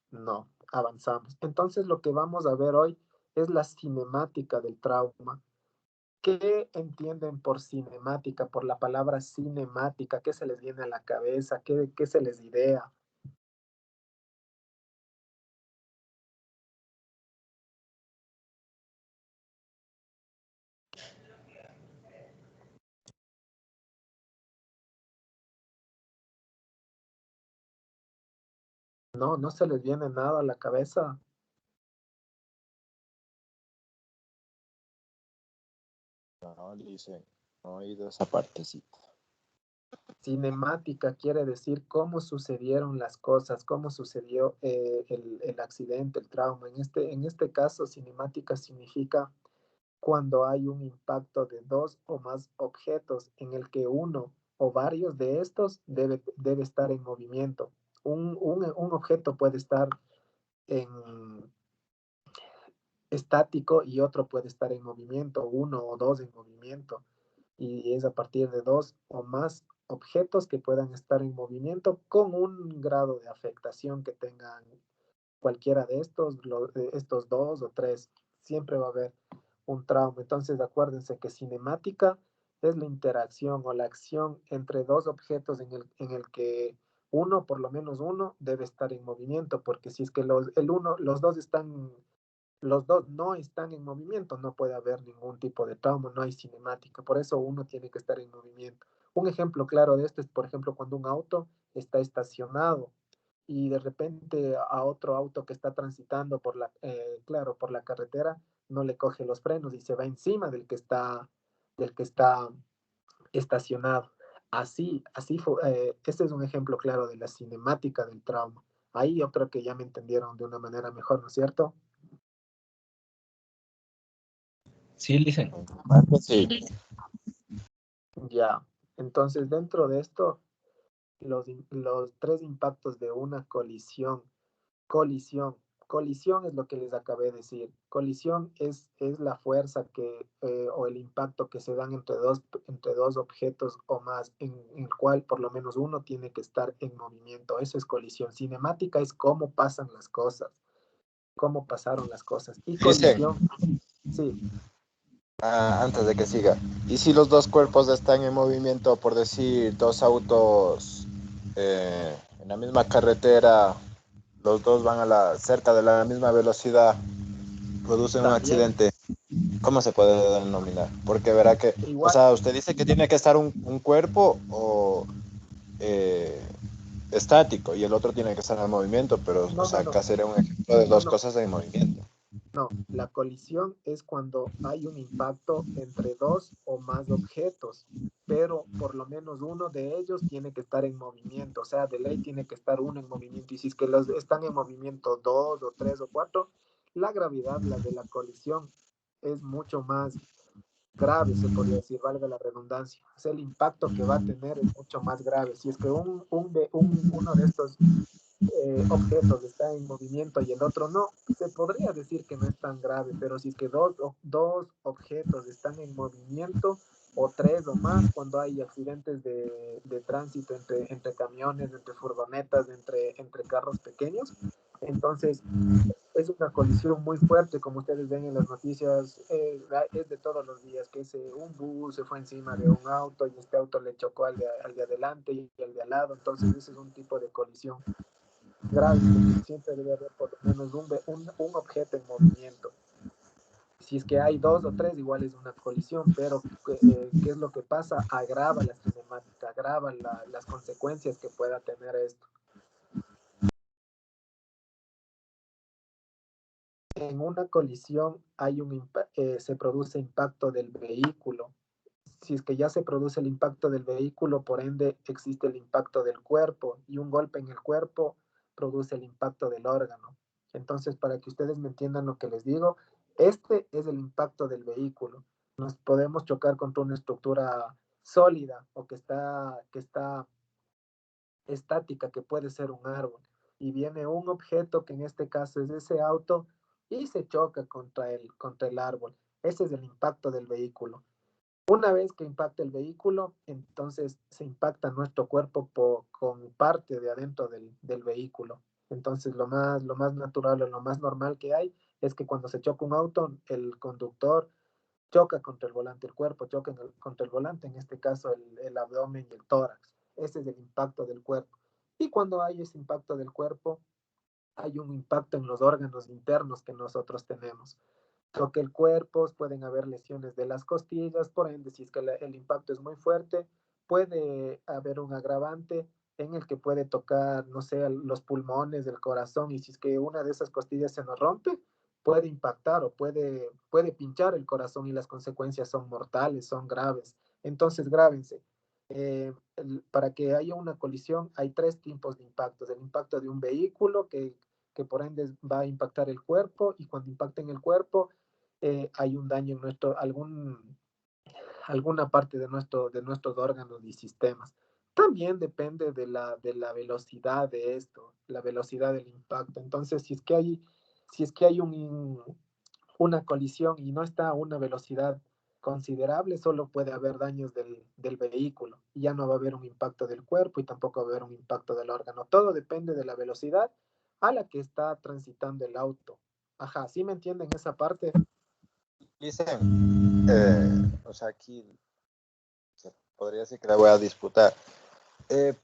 No, avanzamos. Entonces lo que vamos a ver hoy es la cinemática del trauma. ¿Qué entienden por cinemática, por la palabra cinemática? ¿Qué se les viene a la cabeza? ¿Qué se les idea? No, no se les viene nada a la cabeza. No, dice, no he oído esa partecita. Cinemática quiere decir cómo sucedieron las cosas, cómo sucedió el accidente, el trauma. En este caso, cinemática significa cuando hay un impacto de dos o más objetos en el que uno o varios de estos debe estar en movimiento. Un objeto puede estar en estático y otro puede estar en movimiento, uno o dos en movimiento. Y es a partir de dos o más objetos que puedan estar en movimiento con un grado de afectación que tengan cualquiera de estos dos o tres. Siempre va a haber un trauma. Entonces, acuérdense que cinemática es la interacción o la acción entre dos objetos en el que uno, por lo menos uno, debe estar en movimiento, porque si es que los dos están los dos no están en movimiento, no puede haber ningún tipo de trauma, no hay cinemática, por eso uno tiene que estar en movimiento. Un ejemplo claro de esto es, por ejemplo, cuando un auto está estacionado y de repente a otro auto que está transitando por claro, por la carretera, no le coge los frenos y se va encima del que está estacionado. Este es un ejemplo claro de la cinemática del trauma. Ahí yo creo que ya me entendieron de una manera mejor, ¿no es cierto? Sí, Licen. Sí. Ya, entonces dentro de esto, los tres impactos de una colisión, colisión es lo que les acabé de decir. Colisión es la fuerza o el impacto que se dan entre dos objetos o más, en el cual por lo menos uno tiene que estar en movimiento. Eso es colisión. Cinemática es cómo pasan las cosas, cómo pasaron las cosas. Y Licen, colisión, sí. antes de que siga, ¿y si los dos cuerpos están en movimiento, por decir, dos autos en la misma carretera, los dos van cerca de la misma velocidad, producen un También, accidente? ¿Cómo se puede denominar? Porque verá que, o igual, sea, usted dice que tiene que estar un cuerpo eh, estático y el otro tiene que estar en movimiento, pero, o no, no, sea, no, acá sería un ejemplo de no, dos no. cosas en movimiento. No, la colisión es cuando hay un impacto entre dos o más objetos, pero por lo menos uno de ellos tiene que estar en movimiento, o sea, de ley tiene que estar uno en movimiento. Y si es que los están en movimiento dos o tres o cuatro, la gravedad, la de la colisión, es mucho más grave, se podría decir, valga la redundancia. O sea, el impacto que va a tener es mucho más grave. Si es que uno de estos objetos está en movimiento y el otro no, se podría decir que no es tan grave, pero si es que dos objetos están en movimiento o tres o más, cuando hay accidentes de tránsito entre camiones, entre furgonetas, entre carros pequeños, entonces es una colisión muy fuerte, como ustedes ven en las noticias, es de todos los días, que un bus se fue encima de un auto y este auto le chocó al de adelante y al de al lado, entonces ese es un tipo de colisión grave, porque siempre debe haber por lo menos un objeto en movimiento. Si es que hay dos o tres, igual es una colisión, pero ¿qué es lo que pasa? Agrava la cinemática, agrava las consecuencias que pueda tener esto. En una colisión se produce impacto del vehículo. Si es que ya se produce el impacto del vehículo, por ende existe el impacto del cuerpo y un golpe en el cuerpo produce el impacto del órgano. Entonces, para que ustedes me entiendan lo que les digo, este es el impacto del vehículo. Nos podemos chocar contra una estructura sólida o que está estática, que puede ser un árbol, y viene un objeto que en este caso es ese auto y se choca contra el árbol. Ese es el impacto del vehículo. Una vez que impacta el vehículo, entonces se impacta nuestro cuerpo con parte de adentro del vehículo. Entonces lo más natural o lo más normal que hay es que cuando se choca un auto, el conductor choca contra el volante, el cuerpo choca contra el volante, en este caso el abdomen y el tórax. Ese es el impacto del cuerpo. Y cuando hay ese impacto del cuerpo, hay un impacto en los órganos internos que nosotros tenemos. Toque el cuerpo, pueden haber lesiones de las costillas, por ende, si es que el impacto es muy fuerte, puede haber un agravante en el que puede tocar, no sé, los pulmones, el corazón, y si es que una de esas costillas se nos rompe, puede impactar o puede pinchar el corazón y las consecuencias son mortales, son graves. Entonces, grábense. Para que haya una colisión hay tres tipos de impactos. El impacto de un vehículo que por ende va a impactar el cuerpo y cuando impacta en el cuerpo hay un daño en alguna parte de nuestros órganos y sistemas. También depende de la velocidad de esto, la velocidad del impacto. Entonces, si es que hay una colisión y no está a una velocidad considerable, solo puede haber daños del vehículo. Y ya no va a haber un impacto del cuerpo y tampoco va a haber un impacto del órgano. Todo depende de la velocidad a la que está transitando el auto. Ajá, ¿sí me entienden esa parte? Dicen, o sea, aquí se podría decir que la voy a disputar.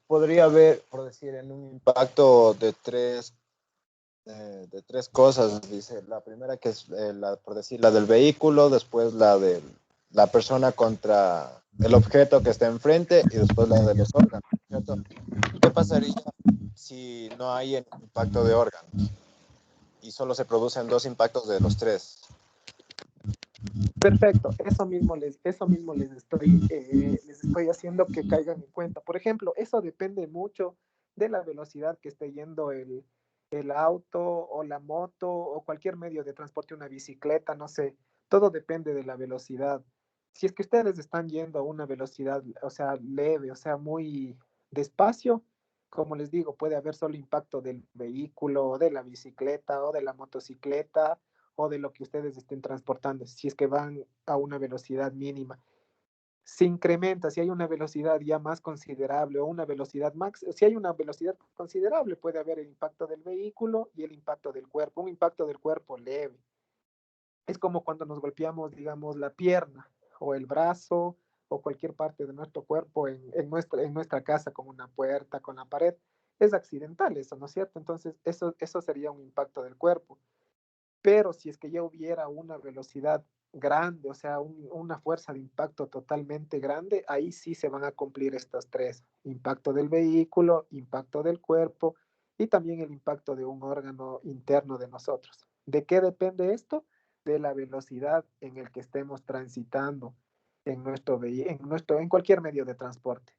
Podría haber, por decir, en un impacto de tres de tres cosas, dice. La primera que es, por decir, la del vehículo, después la de la persona contra el objeto que está enfrente y después la de los órganos, ¿cierto? ¿Qué pasaría si no hay impacto de órganos y solo se producen dos impactos de los tres? Perfecto, eso mismo les estoy haciendo que caigan en cuenta. Por ejemplo, eso depende mucho de la velocidad que esté yendo el auto o la moto o cualquier medio de transporte, una bicicleta, no sé, todo depende de la velocidad. Si es que ustedes están yendo a una velocidad, o sea, leve, o sea, muy despacio, como les digo, puede haber solo impacto del vehículo, o de la bicicleta, o de la motocicleta, o de lo que ustedes estén transportando, si es que van a una velocidad mínima. Se incrementa, si hay una velocidad ya más considerable o una velocidad max, si hay una velocidad considerable, puede haber el impacto del vehículo y el impacto del cuerpo, un impacto del cuerpo leve. Es como cuando nos golpeamos, digamos, la pierna o el brazo o cualquier parte de nuestro cuerpo en nuestra casa, con una puerta, con la pared. Es accidental eso, ¿no es cierto? Entonces, eso sería un impacto del cuerpo. Pero si es que ya hubiera una velocidad grande, o sea, una fuerza de impacto totalmente grande, ahí sí se van a cumplir estas tres: impacto del vehículo, impacto del cuerpo y también el impacto de un órgano interno de nosotros. ¿De qué depende esto? De la velocidad en el que estemos transitando en cualquier medio de transporte.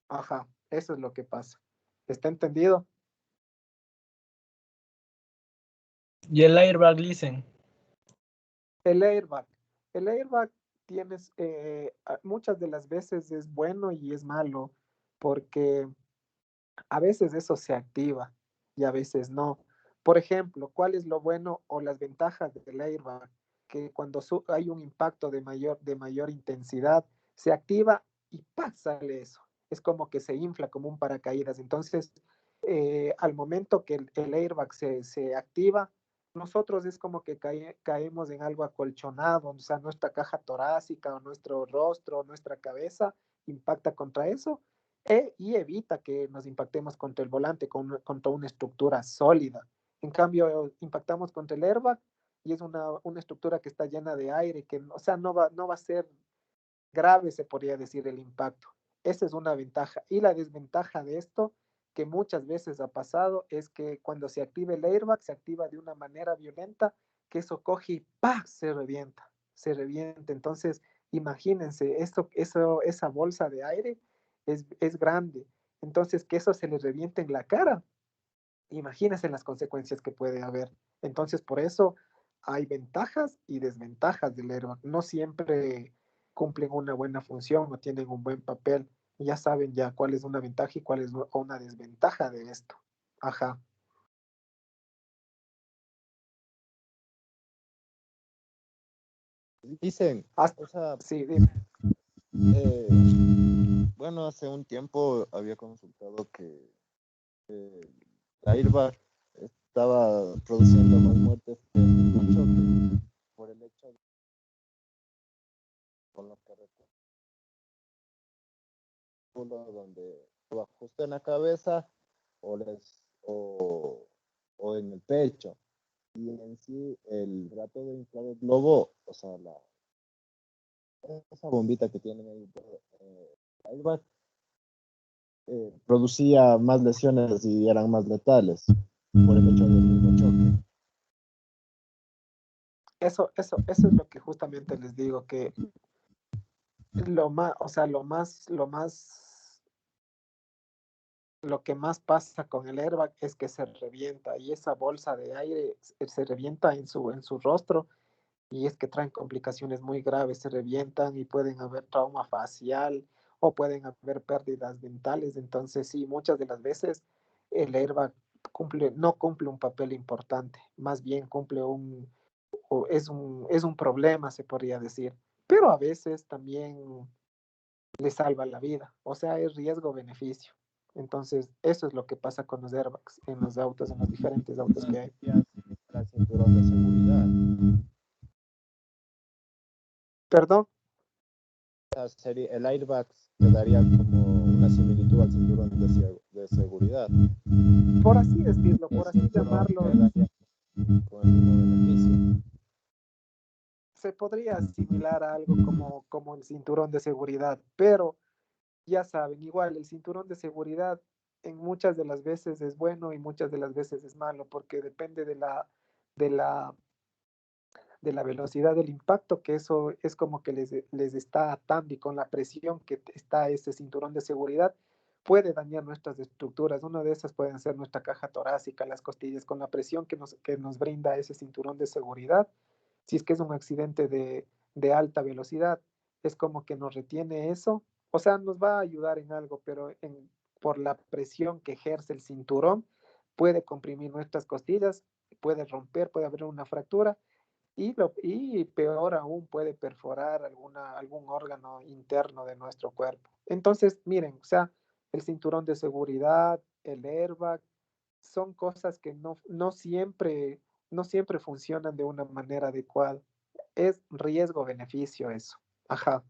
Ajá, eso es lo que pasa. ¿Está entendido? Y el airbag, Listen. El airbag. El airbag tienes, muchas de las veces es bueno y es malo, porque a veces eso se activa y a veces no. Por ejemplo, ¿cuál es lo bueno o las ventajas del airbag? Que cuando hay un impacto de mayor intensidad, se activa y ¡pam!, sale eso. Es como que se infla como un paracaídas. Entonces, al momento que el airbag se activa, nosotros es como que caemos en algo acolchonado, o sea, nuestra caja torácica o nuestro rostro, nuestra cabeza impacta contra eso y evita que nos impactemos contra el volante, contra una estructura sólida. En cambio, impactamos contra el airbag y es una estructura que está llena de aire, que, o sea, no va a ser grave, se podría decir, el impacto. Esa es una ventaja. Y la desventaja de esto, que muchas veces ha pasado, es que cuando se activa el airbag, se activa de una manera violenta, que eso coge y ¡pah!, se revienta, se revienta. Entonces, imagínense, esa bolsa de aire es grande. Entonces, que eso se le reviente en la cara, imagínense las consecuencias que puede haber. Entonces, por eso hay ventajas y desventajas del airbag. No siempre cumplen una buena función o tienen un buen papel. Ya saben ya cuál es una ventaja y cuál es una desventaja de esto. Ajá. Dicen, o sea, sí, dime. Bueno, hace un tiempo había consultado que la airbag estaba produciendo más muertes que el choque por el hecho de con los carreteros donde lo ajusta en la cabeza o en el pecho, y en sí el rato de inflar el globo, o sea, esa bombita que tienen ahí, airbag, producía más lesiones y eran más letales por el hecho del mismo choque. Eso es lo que justamente les digo, que lo que más pasa con el airbag es que se revienta y esa bolsa de aire se revienta en su rostro, y es que traen complicaciones muy graves, se revientan y pueden haber trauma facial o pueden haber pérdidas dentales. Entonces, sí, muchas de las veces el airbag no cumple un papel importante, más bien es un problema, se podría decir, pero a veces también le salva la vida, o sea, es riesgo-beneficio. Entonces, eso es lo que pasa con los airbags en los autos, en los diferentes autos que hay. Para el cinturón de seguridad. ¿Perdón? El airbag quedaría como una similitud al cinturón de seguridad. Por así decirlo, por así llamarlo. con el mismo beneficio. Se podría asimilar a algo como el cinturón de seguridad, pero ya saben, igual el cinturón de seguridad en muchas de las veces es bueno y muchas de las veces es malo, porque depende de la, de la velocidad del impacto, que eso es como que les está atando y con la presión que está ese cinturón de seguridad puede dañar nuestras estructuras. Una de esas pueden ser nuestra caja torácica, las costillas, con la presión que nos brinda ese cinturón de seguridad. Si es que es un accidente de alta velocidad, es como que nos retiene eso. O sea, nos va a ayudar en algo, pero por la presión que ejerce el cinturón, puede comprimir nuestras costillas, puede romper, puede haber una fractura y peor aún puede perforar algún órgano interno de nuestro cuerpo. Entonces, miren, o sea, el cinturón de seguridad, el airbag, son cosas que no siempre funcionan de una manera adecuada. Es riesgo-beneficio eso. Ajá.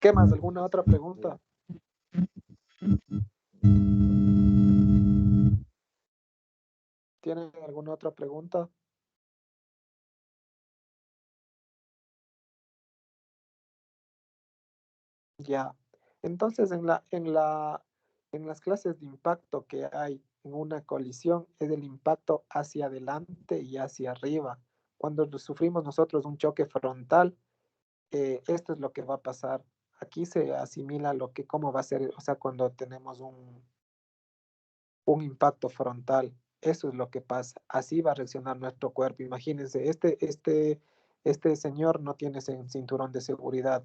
¿Qué más? ¿Alguna otra pregunta? ¿Tienen alguna otra pregunta? Ya. Entonces, en las clases de impacto que hay en una colisión, es el impacto hacia adelante y hacia arriba. Cuando sufrimos nosotros un choque frontal, esto es lo que va a pasar. Aquí se asimila cómo va a ser, o sea, cuando tenemos un impacto frontal. Eso es lo que pasa. Así va a reaccionar nuestro cuerpo. Imagínense, este señor no tiene cinturón de seguridad.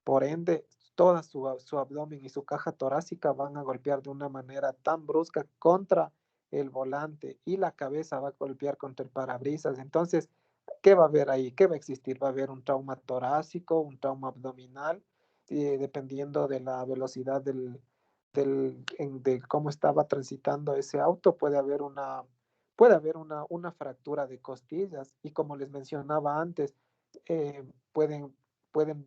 Por ende, toda su abdomen y su caja torácica van a golpear de una manera tan brusca contra el volante y la cabeza va a golpear contra el parabrisas. Entonces, ¿qué va a haber ahí? ¿Qué va a existir? Va a haber un trauma torácico, un trauma abdominal, dependiendo de la velocidad de cómo estaba transitando ese auto, puede haber una fractura de costillas y como les mencionaba antes, eh, pueden, pueden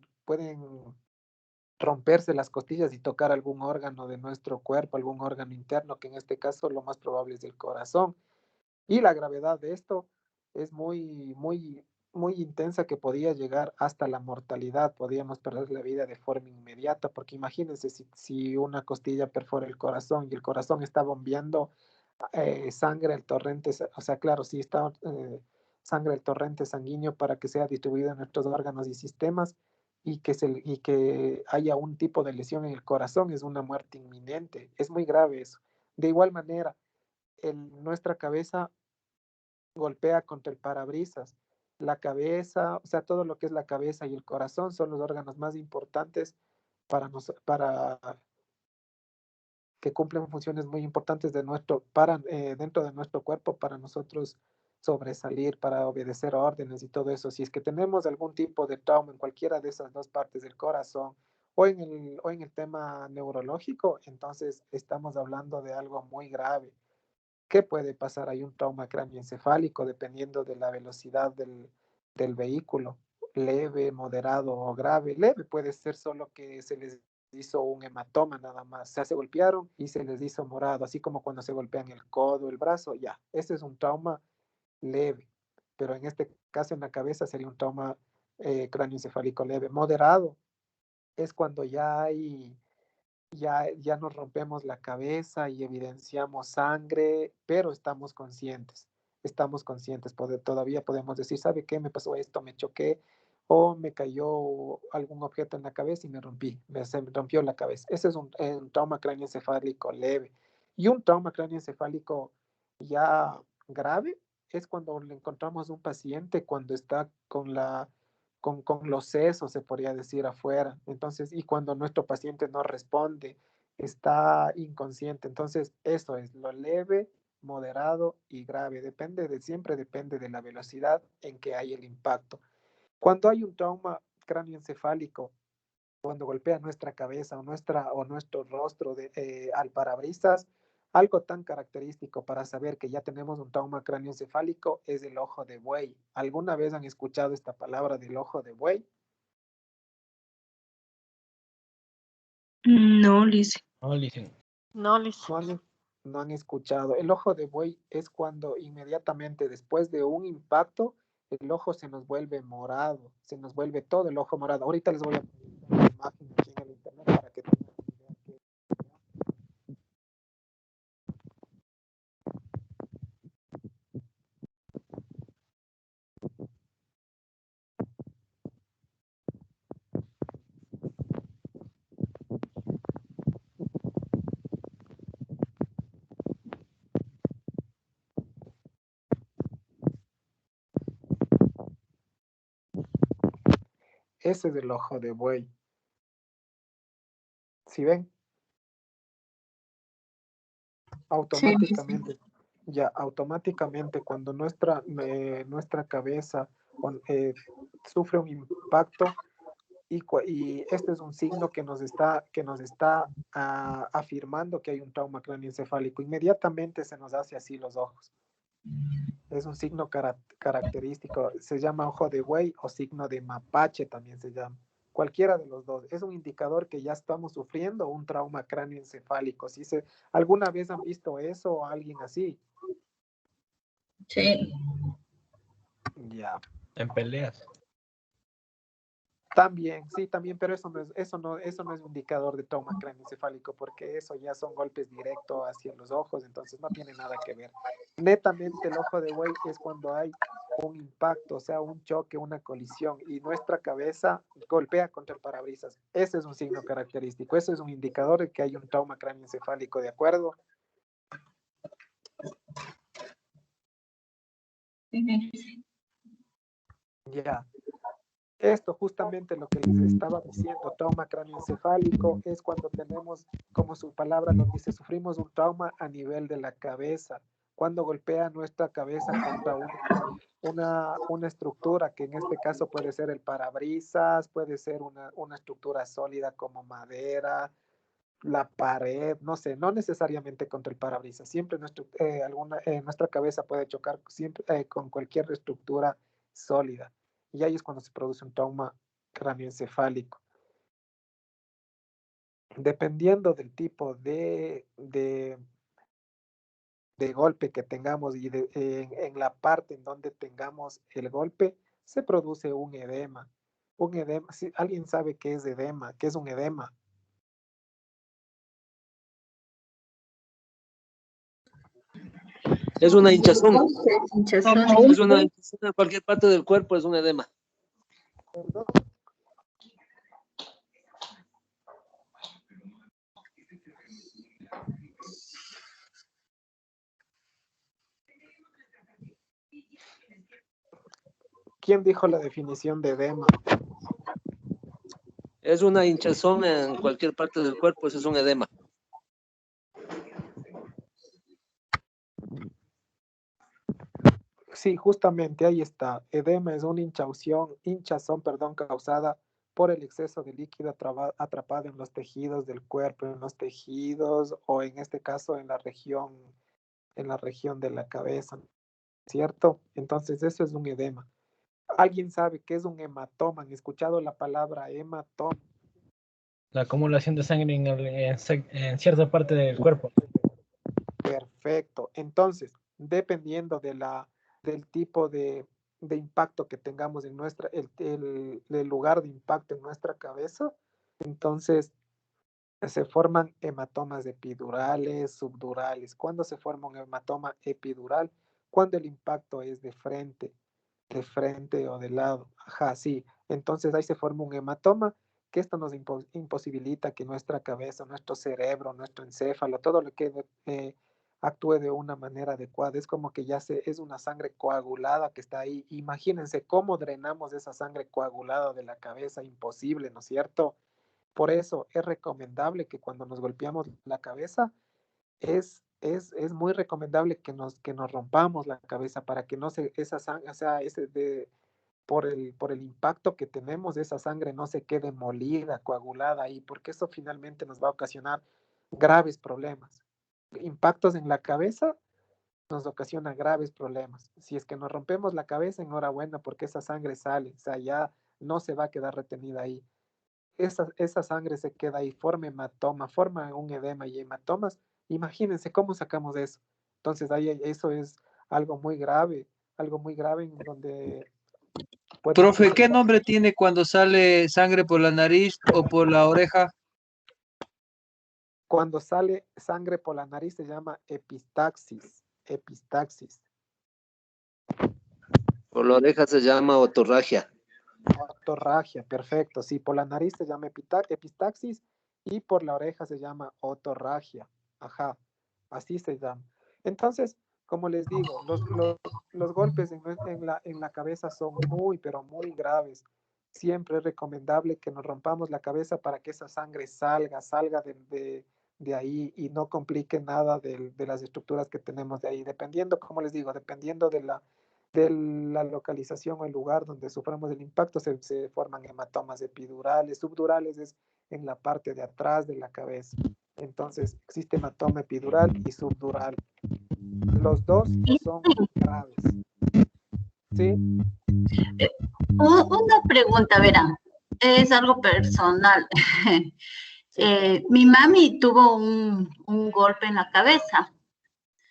romperse las costillas y tocar algún órgano de nuestro cuerpo, algún órgano interno, que en este caso lo más probable es el corazón. Y la gravedad de esto es muy intensa que podía llegar hasta la mortalidad. Podíamos perder la vida de forma inmediata, porque imagínense si una costilla perfora el corazón y el corazón está bombeando sangre al torrente, o sea, claro, sí está sangre al torrente sanguíneo para que sea distribuido en nuestros órganos y sistemas y que haya un tipo de lesión en el corazón, es una muerte inminente. Es muy grave eso. De igual manera, nuestra cabeza golpea contra el parabrisas. La cabeza, o sea, todo lo que es la cabeza y el corazón son los órganos más importantes para que cumplen funciones muy importantes dentro de nuestro cuerpo para nosotros sobresalir, para obedecer órdenes y todo eso. Si es que tenemos algún tipo de trauma en cualquiera de esas dos partes del corazón o en el tema neurológico, entonces estamos hablando de algo muy grave. ¿Qué puede pasar? Hay un trauma cráneoencefálico dependiendo de la velocidad del vehículo, leve, moderado o grave. Leve puede ser solo que se les hizo un hematoma nada más, o sea, se golpearon y se les hizo morado, así como cuando se golpean el codo, el brazo, ya, ese es un trauma leve, pero en este caso en la cabeza sería un trauma cráneoencefálico leve. Moderado es cuando ya nos rompemos la cabeza y evidenciamos sangre, pero estamos conscientes, todavía podemos decir, ¿sabe qué? Me pasó esto, me choqué o me cayó algún objeto en la cabeza y se me rompió la cabeza. Ese es un trauma cráneoencefálico leve. Y un trauma cráneoencefálico ya grave es cuando le encontramos un paciente cuando está con los sesos, se podría decir, afuera. Entonces, y cuando nuestro paciente no responde, está inconsciente. Entonces, eso es lo leve, moderado y grave. Siempre depende de la velocidad en que hay el impacto. Cuando hay un trauma cráneoencefálico, cuando golpea nuestra cabeza o nuestro rostro al parabrisas, algo tan característico para saber que ya tenemos un trauma cráneoencefálico es el ojo de buey. ¿Alguna vez han escuchado esta palabra del ojo de buey? No, Lice. No, Licen. No, Lice. No han escuchado. El ojo de buey es cuando inmediatamente después de un impacto, el ojo se nos vuelve morado, se nos vuelve todo el ojo morado. Ahorita les voy a poner una imagen aquí en el internet para que tengan una idea. Ese es el ojo de buey. ¿Sí ven? Automáticamente, ya automáticamente cuando nuestra cabeza sufre un impacto y este es un signo que nos está afirmando que hay un trauma craneoencefálico. Inmediatamente se nos hace así los ojos. Es un signo característico. Se llama ojo de buey o signo de mapache también se llama. Cualquiera de los dos. Es un indicador que ya estamos sufriendo un trauma cráneoencefálico. ¿Alguna vez han visto eso o alguien así? Sí. Ya. En peleas. También, sí, también, pero eso no es un indicador de trauma craneoencefálico, porque eso ya son golpes directos hacia los ojos, entonces no tiene nada que ver. Netamente el ojo de buey es cuando hay un impacto, o sea, un choque, una colisión, y nuestra cabeza golpea contra el parabrisas. Ese es un signo característico, ese es un indicador de que hay un trauma craneoencefálico, ¿de acuerdo? Ya. Esto justamente lo que les estaba diciendo, trauma craneoencefálico, es cuando tenemos, como su palabra nos dice, sufrimos un trauma a nivel de la cabeza, cuando golpea nuestra cabeza contra una estructura, que en este caso puede ser el parabrisas, puede ser una estructura sólida como madera, la pared, no sé, no necesariamente contra el parabrisas, siempre nuestra cabeza puede chocar siempre, con cualquier estructura sólida. Y ahí es cuando se produce un trauma craneoencefálico. Dependiendo del tipo de golpe que tengamos y en la parte en donde tengamos el golpe, se produce un edema. Un edema, si alguien sabe qué es edema, qué es un edema. Es una hinchazón. Hinchazón. Es una hinchazón en cualquier parte del cuerpo, es un edema. ¿Perdón? ¿Quién dijo la definición de edema? Es una hinchazón en cualquier parte del cuerpo, eso es un edema. Sí, justamente ahí está. Edema es una hinchazón, causada por el exceso de líquido atrapado en los tejidos del cuerpo, en los tejidos o en este caso en la región de la cabeza, ¿cierto? Entonces eso es un edema. ¿Alguien sabe qué es un hematoma? ¿Han escuchado la palabra hematoma? La acumulación de sangre en cierta parte del cuerpo. Perfecto. Entonces, dependiendo del tipo de impacto que tengamos en el lugar de impacto en nuestra cabeza, entonces se forman hematomas epidurales, subdurales. ¿Cuándo se forma un hematoma epidural? Cuando el impacto es de frente o de lado. Ajá, sí. Entonces ahí se forma un hematoma, que esto nos imposibilita que nuestra cabeza, nuestro cerebro, nuestro encéfalo, todo lo que actúe de una manera adecuada. Es como que es una sangre coagulada que está ahí. Imagínense cómo drenamos esa sangre coagulada de la cabeza, imposible, ¿no es cierto? Por eso es recomendable que cuando nos golpeamos la cabeza, es muy recomendable que nos rompamos la cabeza para que no se, esa sangre, o sea, por el impacto que tenemos, esa sangre no se quede molida, coagulada ahí, porque eso finalmente nos va a ocasionar graves problemas. Impactos en la cabeza nos ocasiona graves problemas. Si es que nos rompemos la cabeza, enhorabuena, porque esa sangre sale, o sea, ya no se va a quedar retenida ahí. esa sangre se queda ahí, forma hematoma, forma un edema y hematomas. Imagínense cómo sacamos eso. Entonces, eso es algo muy grave en donde puede Profe, ¿qué incluso nombre tiene cuando sale sangre por la nariz o por la oreja? cuando sale sangre por la nariz se llama epistaxis. Epistaxis. Por la oreja se llama otorragia. Otorragia, perfecto. Sí, por la nariz se llama epistaxis y por la oreja se llama otorragia. Ajá, así se llama. Entonces, como les digo, los golpes en la cabeza son muy, pero muy graves. Siempre es recomendable que nos rompamos la cabeza para que esa sangre salga de ahí y no complique nada de las estructuras que tenemos de ahí. Dependiendo, como les digo, dependiendo de la localización o el lugar donde suframos el impacto, se forman hematomas epidurales, subdurales es en la parte de atrás de la cabeza. Entonces, existe hematoma epidural y subdural. Los dos son graves. ¿Sí? Una pregunta, verán, es algo personal. Mi mami tuvo un golpe en la cabeza,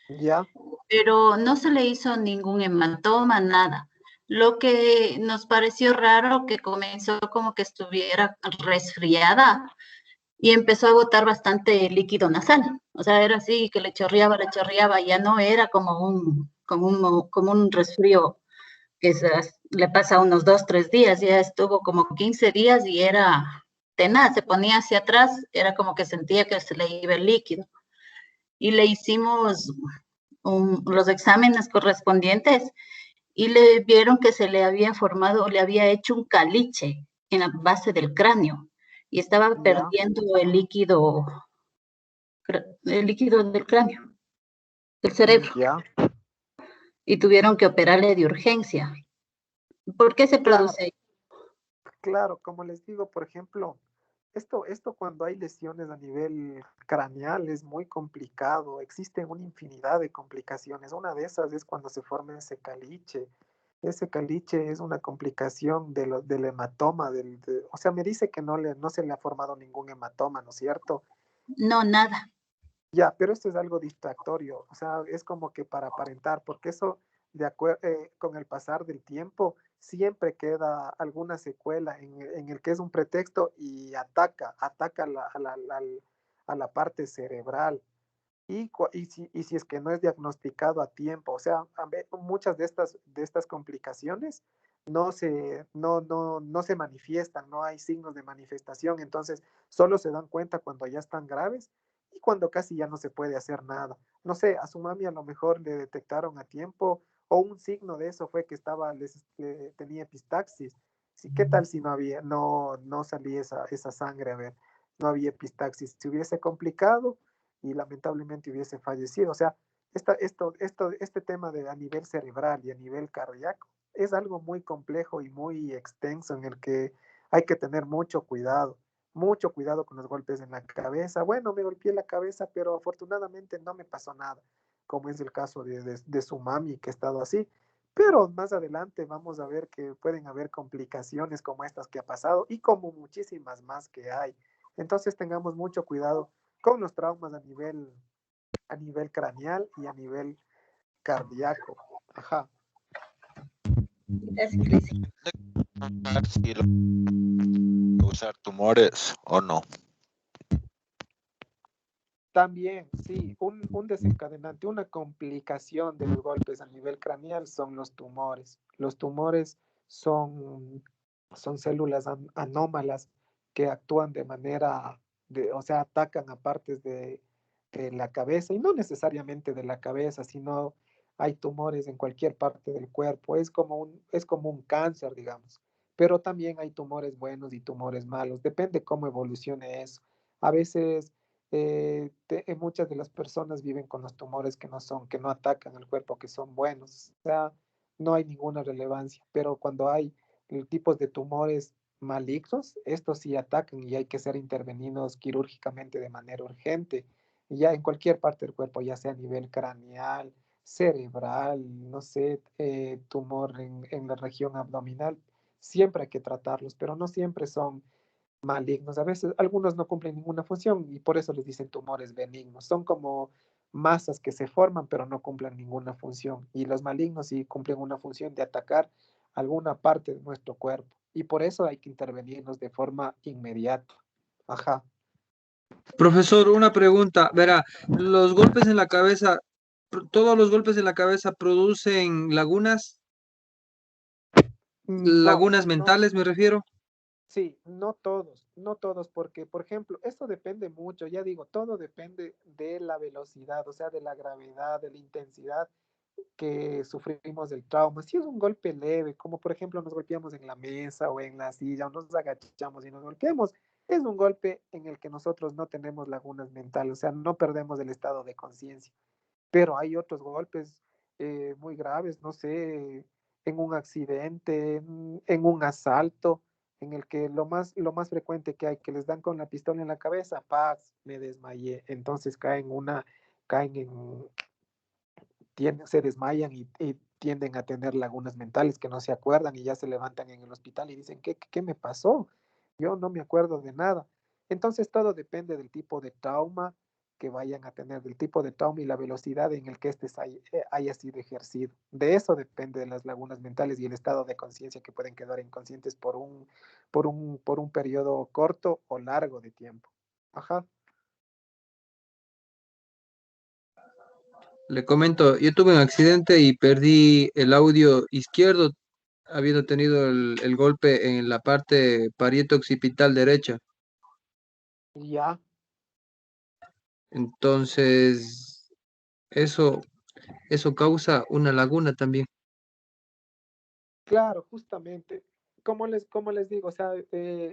¿Ya? pero no se le hizo ningún hematoma, nada. Lo que nos pareció raro que comenzó como que estuviera resfriada y empezó a botar bastante líquido nasal. O sea, era así que le chorreaba, ya no era como un resfrío que le pasa unos 2, 3 días, ya estuvo como 15 días y era tenaz, se ponía hacia atrás, era como que sentía que se le iba el líquido. Y le hicimos los exámenes correspondientes y le vieron que se le había formado, le había hecho un caliche en la base del cráneo y estaba ¿Ya? perdiendo el líquido del cráneo, del cerebro, ¿Ya? y tuvieron que operarle de urgencia. ¿Por qué se Claro, produce? claro, como les digo, por ejemplo, esto cuando hay lesiones a nivel craneal es muy complicado, existen una infinidad de complicaciones. Una de esas es cuando se forma ese caliche. Ese caliche es una complicación del hematoma, o sea, me dice que no se le ha formado ningún hematoma, ¿no es cierto? No, nada. Ya, pero esto es algo distractorio, o sea, es como que para aparentar, porque eso, con el pasar del tiempo, siempre queda alguna secuela en el que es un pretexto y ataca a la parte cerebral. Y si es que no es diagnosticado a tiempo, o sea, muchas de estas complicaciones no se manifiestan, no hay signos de manifestación, entonces solo se dan cuenta cuando ya están graves y cuando casi ya no se puede hacer nada. No sé, a su mami a lo mejor le detectaron a tiempo o un signo de eso fue que tenía epistaxis. Sí, ¿qué tal si no salía esa sangre? A ver, no había epistaxis. Si hubiese complicado y lamentablemente hubiese fallecido. O sea, este tema a nivel cerebral y a nivel cardíaco es algo muy complejo y muy extenso en el que hay que tener mucho cuidado con los golpes en la cabeza. Bueno, me golpeé la cabeza, pero afortunadamente no me pasó nada, como es el caso de su mami que ha estado así. Pero más adelante vamos a ver que pueden haber complicaciones como estas que ha pasado y como muchísimas más que hay. Entonces tengamos mucho cuidado con los traumas a nivel craneal y a nivel cardíaco. Ajá. Si usar tumores o no. También, sí, un desencadenante, una complicación de los golpes a nivel craneal son los tumores. Los tumores son células anómalas que actúan o sea, atacan a partes de la cabeza y no necesariamente de la cabeza, sino hay tumores en cualquier parte del cuerpo. Es como un cáncer, digamos. Pero también hay tumores buenos y tumores malos. Depende cómo evolucione eso. A veces muchas de las personas viven con los tumores que no atacan el cuerpo, que son buenos. O sea, no hay ninguna relevancia. Pero cuando hay tipos de tumores malignos, estos sí atacan y hay que ser intervenidos quirúrgicamente de manera urgente. Y ya en cualquier parte del cuerpo, ya sea a nivel craneal, cerebral, no sé, tumor en la región abdominal, siempre hay que tratarlos, pero no siempre son malignos. A veces algunos no cumplen ninguna función y por eso les dicen tumores benignos. Son como masas que se forman pero no cumplen ninguna función. Y los malignos sí cumplen una función de atacar alguna parte de nuestro cuerpo. Y por eso hay que intervenirnos de forma inmediata. Ajá. Profesor, una pregunta. Verá, los golpes en la cabeza, todos los golpes en la cabeza producen No, lagunas no, mentales, me refiero. sí, no todos, porque, por ejemplo, esto depende mucho, ya digo, todo depende de la velocidad, o sea, de la gravedad, de la intensidad que sufrimos del trauma. Si es un golpe leve, como por ejemplo nos golpeamos en la mesa o en la silla, o nos agachamos y nos golpeamos, es un golpe en el que nosotros no tenemos lagunas mentales, o sea, no perdemos el estado de conciencia. Pero hay otros golpes muy graves, no sé, en un accidente, en un asalto, en el que lo más frecuente que hay, que les dan con la pistola en la cabeza, paz, me desmayé, entonces caen en, se desmayan y tienden a tener lagunas mentales que no se acuerdan y ya se levantan en el hospital y dicen, ¿qué me pasó? Yo no me acuerdo de nada. Entonces todo depende del tipo de trauma que vayan a tener, del tipo de trauma y la velocidad en el que haya sido ejercido. De eso depende de las lagunas mentales y el estado de conciencia que pueden quedar inconscientes por un periodo corto o largo de tiempo. Ajá. Le comento, yo tuve un accidente y perdí el audio izquierdo, habiendo tenido el golpe en la parte parieto-occipital derecha. Ya. Entonces, eso, eso causa una laguna también. Claro, justamente, como les digo, o sea,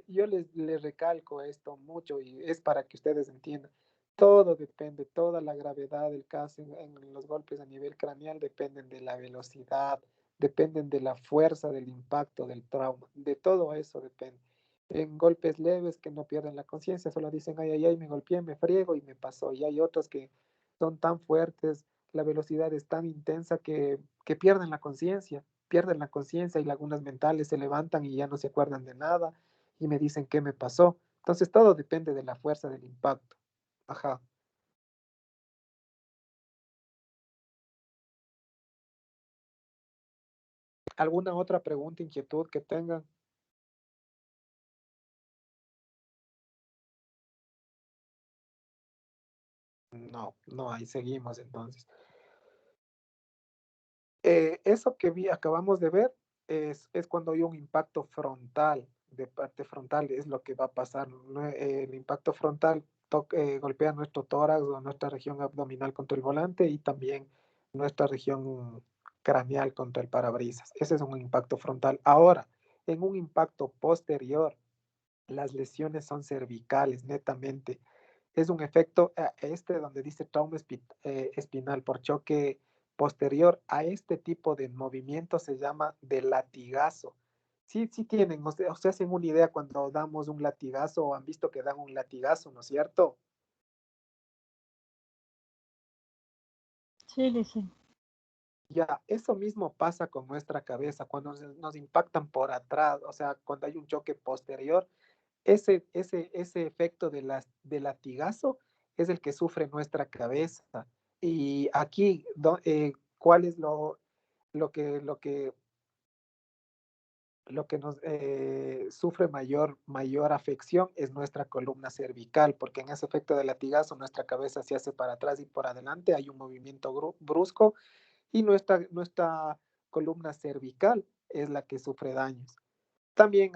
yo les recalco esto mucho y es para que ustedes entiendan. Todo depende, toda la gravedad del caso en los golpes a nivel craneal dependen de la velocidad, dependen de la fuerza del impacto, del trauma, de todo eso depende. En golpes leves que no pierden la conciencia, solo dicen, ay, ay, ay, me golpeé, me friego y me pasó. Y hay otros que son tan fuertes, la velocidad es tan intensa que pierden la conciencia y lagunas mentales, se levantan y ya no se acuerdan de nada y me dicen qué me pasó. Entonces todo depende de la fuerza del impacto. Ajá. ¿Alguna otra pregunta, inquietud que tengan? No, no hay, seguimos entonces. Eso que acabamos de ver es cuando hay un impacto frontal, de parte frontal, es lo que va a pasar, ¿no? El impacto frontal golpea nuestro tórax o nuestra región abdominal contra el volante y también nuestra región craneal contra el parabrisas. Ese es un impacto frontal. Ahora, en un impacto posterior, las lesiones son cervicales, netamente. Es un efecto, donde dice trauma espinal por choque posterior a este tipo de movimiento se llama de latigazo. Sí, sí tienen, o sea, hacen una idea cuando damos un latigazo o han visto que dan un latigazo, ¿no es cierto? Sí, dice. Ya, eso mismo pasa con nuestra cabeza, cuando nos impactan por atrás, o sea, cuando hay un choque posterior, ese efecto de latigazo es el que sufre nuestra cabeza. Y aquí, ¿cuál es lo que, lo que, lo que nos sufre mayor afección? Es nuestra columna cervical, porque en ese efecto de latigazo nuestra cabeza se hace para atrás y por adelante, hay un movimiento brusco y nuestra columna cervical es la que sufre daños. También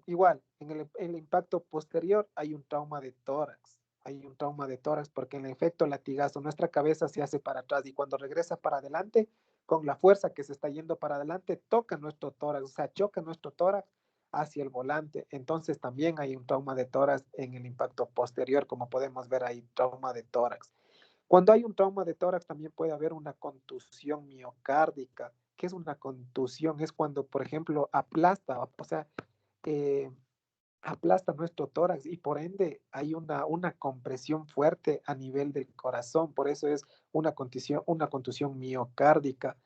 igual, en el impacto posterior hay un trauma de tórax. Hay un trauma de tórax porque en el efecto latigazo nuestra cabeza se hace para atrás y cuando regresa para adelante, con la fuerza que se está yendo para adelante, toca nuestro tórax, o sea, choca nuestro tórax hacia el volante. Entonces también hay un trauma de tórax en el impacto posterior, como podemos ver ahí, trauma de tórax. Cuando hay un trauma de tórax también puede haber una contusión miocárdica. ¿Qué es una contusión? Es cuando, por ejemplo, aplasta, o sea, eh, aplasta nuestro tórax y por ende hay una compresión fuerte a nivel del corazón. Por eso es una contusión miocárdica.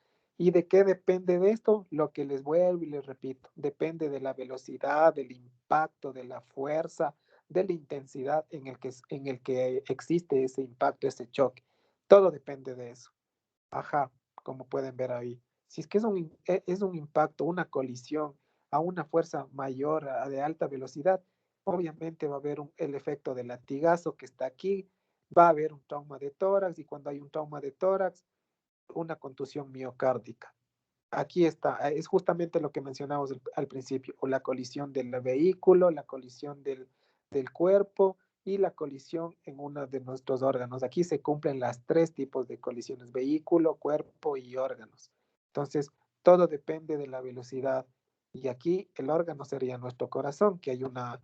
¿Y de qué depende de esto? Lo que les vuelvo y les repito, depende de la velocidad, del impacto, de la fuerza, de la intensidad en el que existe ese impacto, ese choque. Todo depende de eso. Ajá, como pueden ver ahí. Si es que es un impacto, una colisión a una fuerza mayor, de alta velocidad, obviamente va a haber el efecto del latigazo que está aquí, va a haber un trauma de tórax y cuando hay un trauma de tórax, una contusión miocárdica. Aquí está, es justamente lo que mencionamos al principio, o la colisión del vehículo, la colisión del cuerpo y la colisión en uno de nuestros órganos. Aquí se cumplen las tres tipos de colisiones, vehículo, cuerpo y órganos. Entonces, todo depende de la velocidad. Y aquí el órgano sería nuestro corazón, que hay una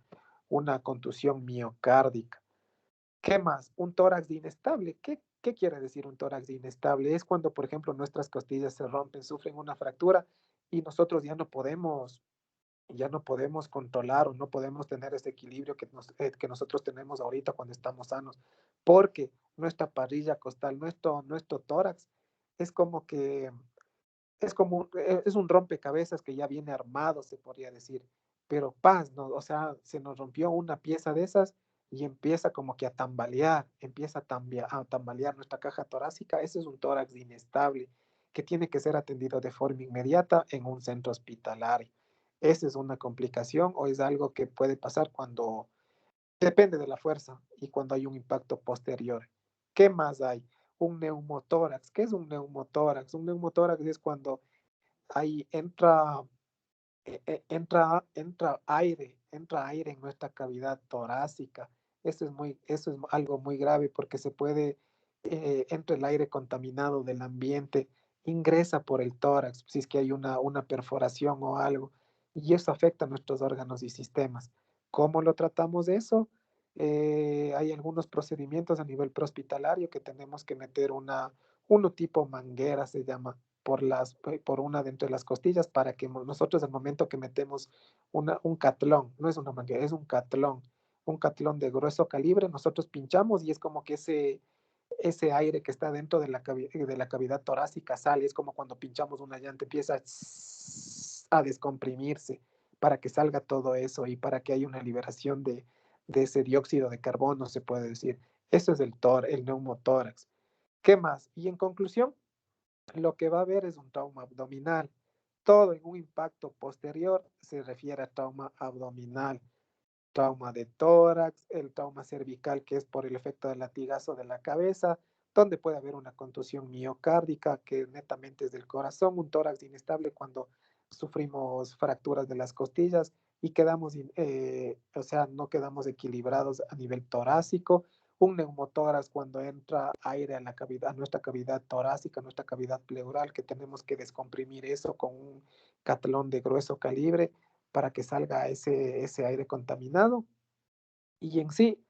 contusión miocárdica. ¿Qué más? Un tórax inestable. ¿Qué quiere decir un tórax inestable? Es cuando, por ejemplo, nuestras costillas se rompen, sufren una fractura y nosotros ya no podemos controlar o no podemos tener ese equilibrio que nosotros tenemos ahorita cuando estamos sanos, porque nuestra parrilla costal, nuestro tórax, es como que es un rompecabezas que ya viene armado, se podría decir, pero paz, ¿no? O sea, se nos rompió una pieza de esas y empieza como que a tambalear, empieza a tambalear nuestra caja torácica. Ese es un tórax inestable que tiene que ser atendido de forma inmediata en un centro hospitalario. Esa es una complicación o es algo que puede pasar cuando depende de la fuerza y cuando hay un impacto posterior. ¿Qué más hay? Un neumotórax. ¿Qué es un neumotórax? Un neumotórax es cuando ahí entra aire en nuestra cavidad torácica. Eso es algo muy grave porque entra el aire contaminado del ambiente, ingresa por el tórax, si es que hay una perforación o algo, y eso afecta a nuestros órganos y sistemas. ¿Cómo lo tratamos de eso? Hay algunos procedimientos a nivel prehospitalario que tenemos que meter uno tipo manguera, se llama, por una de entre las costillas para que nosotros al momento que metemos un catlón, no es una manguera, es un catlón de grueso calibre, nosotros pinchamos y es como que ese aire que está dentro de la cavidad torácica sale, es como cuando pinchamos una llanta, empieza a descomprimirse para que salga todo eso y para que haya una liberación de ese dióxido de carbono, se puede decir. Eso es el neumotórax. ¿Qué más? Y en conclusión, lo que va a haber es un trauma abdominal. Todo en un impacto posterior se refiere a trauma abdominal, trauma de tórax, el trauma cervical que es por el efecto del latigazo de la cabeza, donde puede haber una contusión miocárdica que netamente es del corazón, un tórax inestable cuando sufrimos fracturas de las costillas y o sea, no quedamos equilibrados a nivel torácico, un neumotórax cuando entra aire a nuestra cavidad torácica, a nuestra cavidad pleural, que tenemos que descomprimir eso con un catlón de grueso calibre para que salga ese aire contaminado. Y en sí,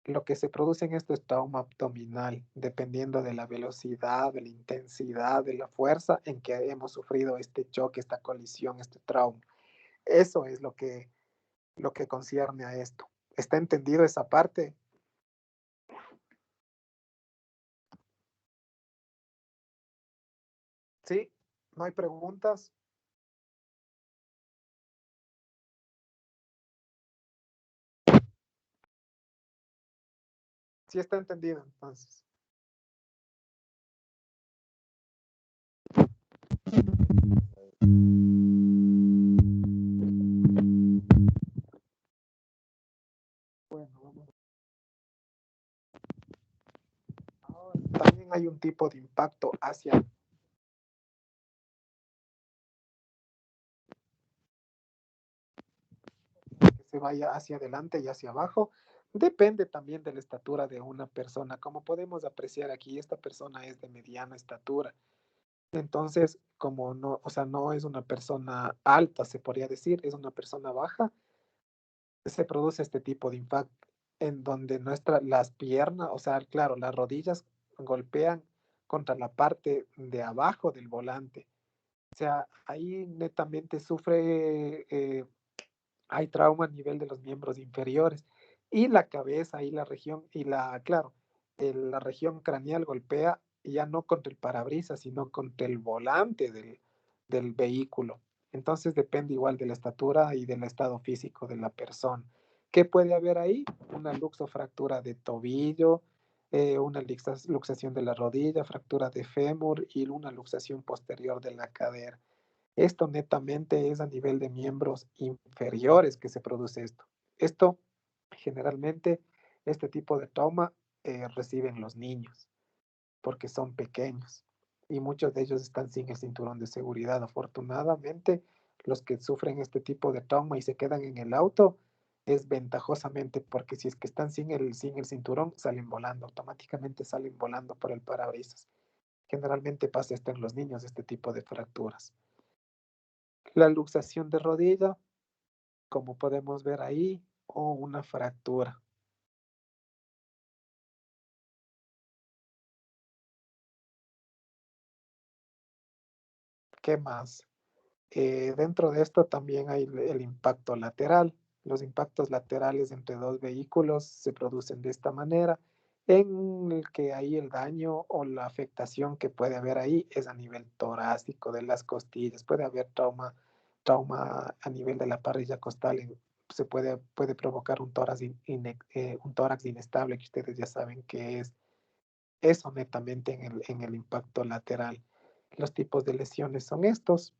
lo que se produce en esto es trauma abdominal, dependiendo de la velocidad, de la intensidad, de la fuerza en que hemos sufrido este choque, esta colisión, este trauma. Eso es lo que concierne a esto. ¿Está entendido esa parte? ¿Sí? ¿No hay preguntas? Sí está entendido, entonces. Bueno, vamos. Ahora, también hay un tipo de impacto hacia que se vaya hacia adelante y hacia abajo. Depende también de la estatura de una persona. Como podemos apreciar aquí, esta persona es de mediana estatura. Entonces, como no, o sea, no es una persona alta, se podría decir, es una persona baja, se produce este tipo de impacto en donde las piernas, o sea, claro, las rodillas golpean contra la parte de abajo del volante. O sea, ahí netamente hay trauma a nivel de los miembros inferiores y la cabeza y la región, claro, la región craneal golpea ya no contra el parabrisas, sino contra el volante del vehículo. Entonces depende igual de la estatura y del estado físico de la persona. ¿Qué puede haber ahí? Una luxofractura de tobillo, una luxación de la rodilla, fractura de fémur y una luxación posterior de la cadera. Esto netamente es a nivel de miembros inferiores que se produce esto. Esto generalmente, este tipo de trauma reciben los niños porque son pequeños y muchos de ellos están sin el cinturón de seguridad. Afortunadamente, los que sufren este tipo de trauma y se quedan en el auto es ventajosamente porque si es que están sin el cinturón, salen volando, automáticamente salen volando por el parabrisas. Generalmente pasa esto en los niños, este tipo de fracturas. La luxación de rodilla, como podemos ver ahí, o una fractura. ¿Qué más? Dentro de esto también hay el impacto lateral. Los impactos laterales entre dos vehículos se producen de esta manera, en el que ahí el daño o la afectación que puede haber ahí es a nivel torácico de las costillas. Puede haber trauma a nivel de la parrilla costal. Se puede provocar un tórax inestable, que ustedes ya saben que es eso netamente en el impacto lateral. Los tipos de lesiones son estos.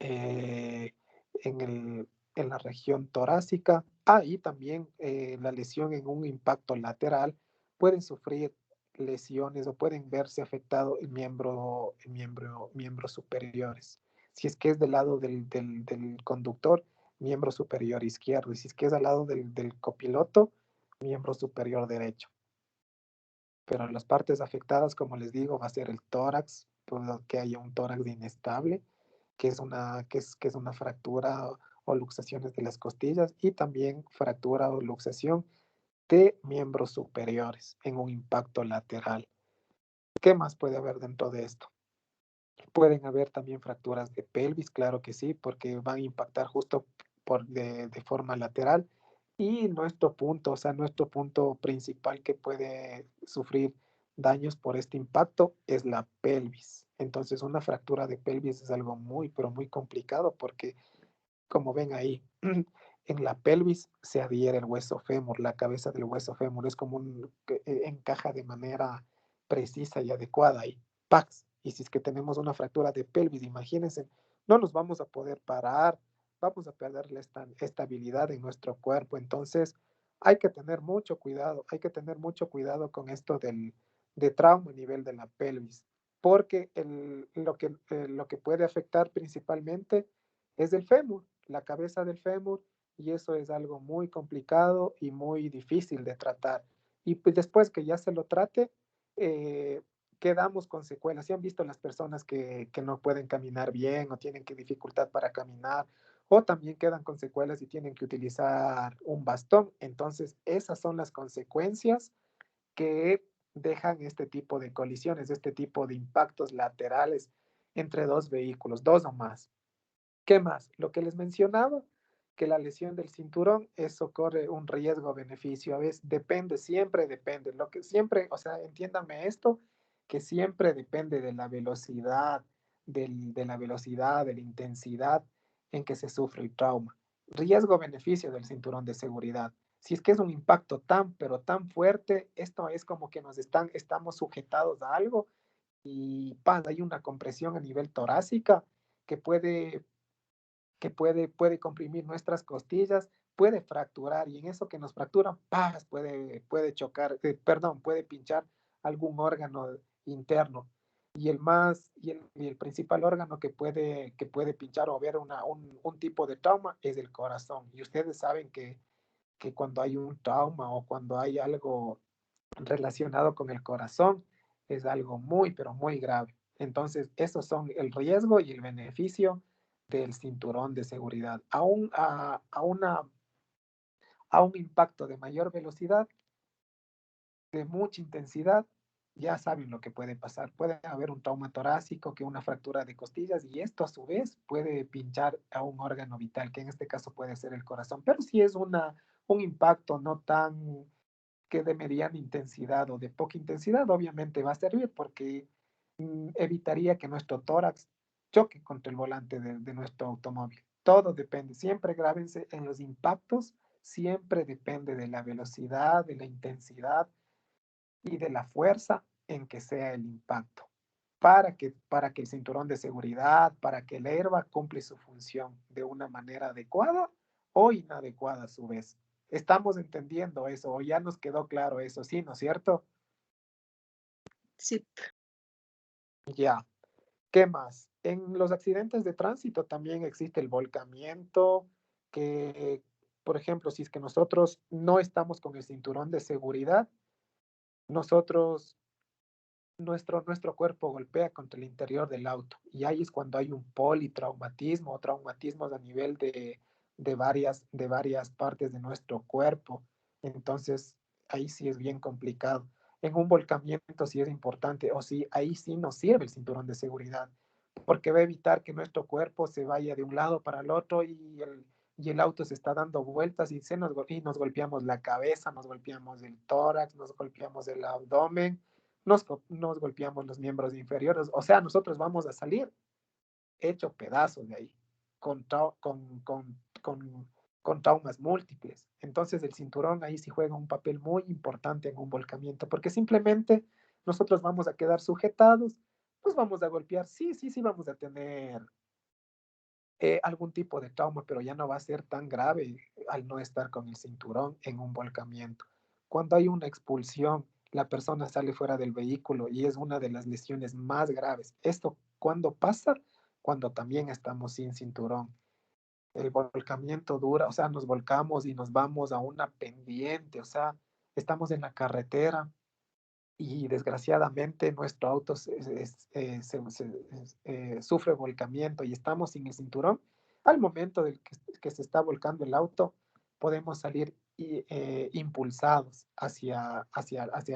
eh, en la región torácica. Y también la lesión en un impacto lateral pueden sufrir lesiones o pueden verse afectados miembros superiores. Si es que es del lado del conductor, miembro superior izquierdo. Y si es que es al lado del copiloto, miembro superior derecho. Pero las partes afectadas, como les digo, va a ser el tórax, que haya un tórax inestable, que es una fractura o luxaciones de las costillas y también fractura o luxación de miembros superiores en un impacto lateral. ¿Qué más puede haber dentro de esto? Pueden haber también fracturas de pelvis, claro que sí, porque van a impactar justo de forma lateral. Y nuestro punto principal que puede sufrir daños por este impacto es la pelvis. Entonces, una fractura de pelvis es algo muy, pero muy complicado porque, como ven ahí, en la pelvis se adhiere el hueso fémur, la cabeza del hueso fémur es como que encaja de manera precisa y adecuada y ¡pax! Y si es que tenemos una fractura de pelvis, imagínense, no nos vamos a poder parar, vamos a perder la estabilidad en nuestro cuerpo. Entonces, hay que tener mucho cuidado, con esto de trauma a nivel de la pelvis, porque lo que puede afectar principalmente es el fémur, la cabeza del fémur, y eso es algo muy complicado y muy difícil de tratar. Y pues después que ya se lo trate, eh, quedamos con secuelas. ¿Sí han visto las personas que no pueden caminar bien o tienen que dificultad para caminar? O también quedan con secuelas y tienen que utilizar un bastón. Entonces, esas son las consecuencias que dejan este tipo de colisiones, este tipo de impactos laterales entre dos vehículos, dos o más. ¿Qué más? Lo que les mencionaba, que la lesión del cinturón, eso corre un riesgo-beneficio. A veces depende, siempre depende. Lo que siempre, o sea, entiéndame esto, que siempre depende de la velocidad, de la intensidad en que se sufre el trauma. Riesgo-beneficio del cinturón de seguridad. Si es que es un impacto tan, pero tan fuerte, esto es como que estamos sujetados a algo y hay una compresión a nivel torácica que puede comprimir nuestras costillas, puede fracturar y en eso que nos fractura, ¡paz! Puede chocar, puede pinchar algún órgano interno. Y el principal órgano que puede pinchar o haber un tipo de trauma es el corazón. Y ustedes saben que cuando hay un trauma o cuando hay algo relacionado con el corazón, es algo muy, pero muy grave. Entonces, esos son el riesgo y el beneficio del cinturón de seguridad. A un impacto de mayor velocidad, de mucha intensidad, ya saben lo que puede pasar. Puede haber un trauma torácico, que una fractura de costillas, y esto a su vez puede pinchar a un órgano vital, que en este caso puede ser el corazón. Pero si es un impacto no tan que de mediana intensidad o de poca intensidad, obviamente va a servir porque evitaría que nuestro tórax choque contra el volante de nuestro automóvil. Todo depende, siempre grábense en los impactos, siempre depende de la velocidad, de la intensidad y de la fuerza en que sea el impacto. Para que el cinturón de seguridad, para que el airbag cumple su función de una manera adecuada o inadecuada a su vez. Estamos entendiendo eso, o ya nos quedó claro eso, sí, ¿no es cierto? Sí. Ya. ¿Qué más? En los accidentes de tránsito también existe el volcamiento, que, por ejemplo, si es que nosotros no estamos con el cinturón de seguridad, nosotros, nuestro cuerpo golpea contra el interior del auto. Y ahí es cuando hay un politraumatismo o traumatismos a nivel de varias partes de nuestro cuerpo. Entonces, ahí sí es bien complicado. En un volcamiento sí es importante, o sí, ahí sí nos sirve el cinturón de seguridad porque va a evitar que nuestro cuerpo se vaya de un lado para el otro y el auto se está dando vueltas y, y nos golpeamos la cabeza, nos golpeamos el tórax, nos golpeamos el abdomen, nos golpeamos los miembros inferiores. O sea, nosotros vamos a salir hecho pedazos de ahí, con traumas múltiples. Entonces el cinturón ahí sí juega un papel muy importante en un volcamiento, porque simplemente nosotros vamos a quedar sujetados, pues vamos a golpear, sí, vamos a tener algún tipo de trauma, pero ya no va a ser tan grave al no estar con el cinturón en un volcamiento. Cuando hay una expulsión, la persona sale fuera del vehículo y es una de las lesiones más graves. ¿Esto cuándo pasa? Cuando también estamos sin cinturón. El volcamiento dura, o sea, nos volcamos y nos vamos a una pendiente, o sea, estamos en la carretera y desgraciadamente nuestro auto sufre volcamiento y estamos sin el cinturón. Al momento del que se está volcando el auto, podemos salir impulsados hacia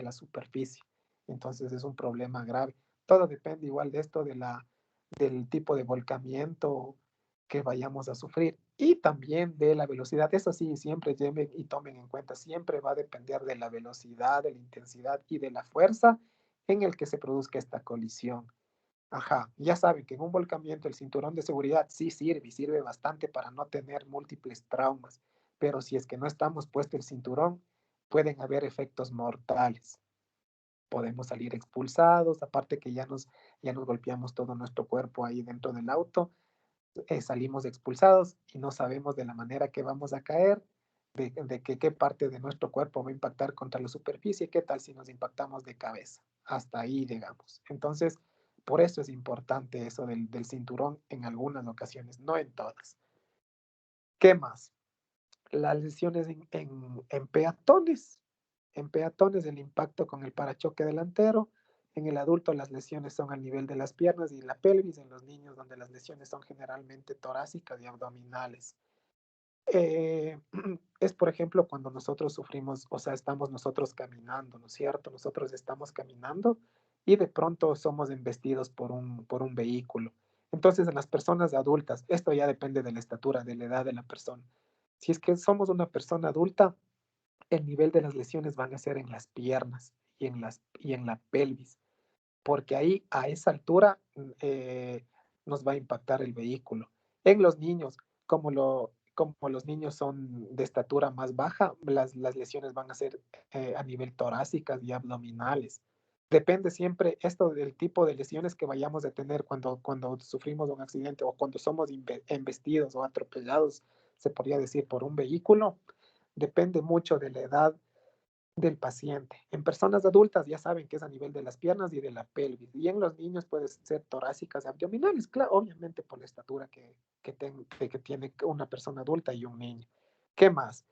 la superficie. Entonces es un problema grave. Todo depende igual de esto, del tipo de volcamiento que vayamos a sufrir y también de la velocidad. Eso sí, siempre lleven y tomen en cuenta, siempre va a depender de la velocidad, de la intensidad y de la fuerza en el que se produzca esta colisión. Ajá, ya saben que en un volcamiento el cinturón de seguridad sí sirve y sirve bastante para no tener múltiples traumas, pero si es que no estamos puesto el cinturón, pueden haber efectos mortales. Podemos salir expulsados, aparte que ya nos golpeamos todo nuestro cuerpo ahí dentro del auto, salimos expulsados y no sabemos de la manera que vamos a caer, de que qué parte de nuestro cuerpo va a impactar contra la superficie, qué tal si nos impactamos de cabeza. Hasta ahí llegamos. Entonces, por eso es importante eso del cinturón en algunas ocasiones, no en todas. ¿Qué más? Las lesiones en peatones. En peatones, el impacto con el parachoque delantero. En el adulto, las lesiones son al nivel de las piernas y la pelvis. En los niños, donde las lesiones son generalmente torácicas y abdominales. Es, por ejemplo, cuando nosotros sufrimos, o sea, estamos nosotros caminando, ¿no es cierto? Nosotros estamos caminando y de pronto somos embestidos por un vehículo. Entonces, en las personas adultas, esto ya depende de la estatura, de la edad de la persona. Si es que somos una persona adulta, el nivel de las lesiones van a ser en las piernas y en la pelvis, porque ahí a esa altura nos va a impactar el vehículo. En los niños, como los niños son de estatura más baja, las lesiones van a ser a nivel torácicas y abdominales. Depende siempre esto del tipo de lesiones que vayamos a tener cuando sufrimos un accidente o cuando somos embestidos o atropellados, se podría decir, por un vehículo. Depende mucho de la edad del paciente. En personas adultas ya saben que es a nivel de las piernas y de la pelvis. Y en los niños puede ser torácicas y abdominales, claro, obviamente por la estatura que tiene una persona adulta y un niño. ¿Qué más?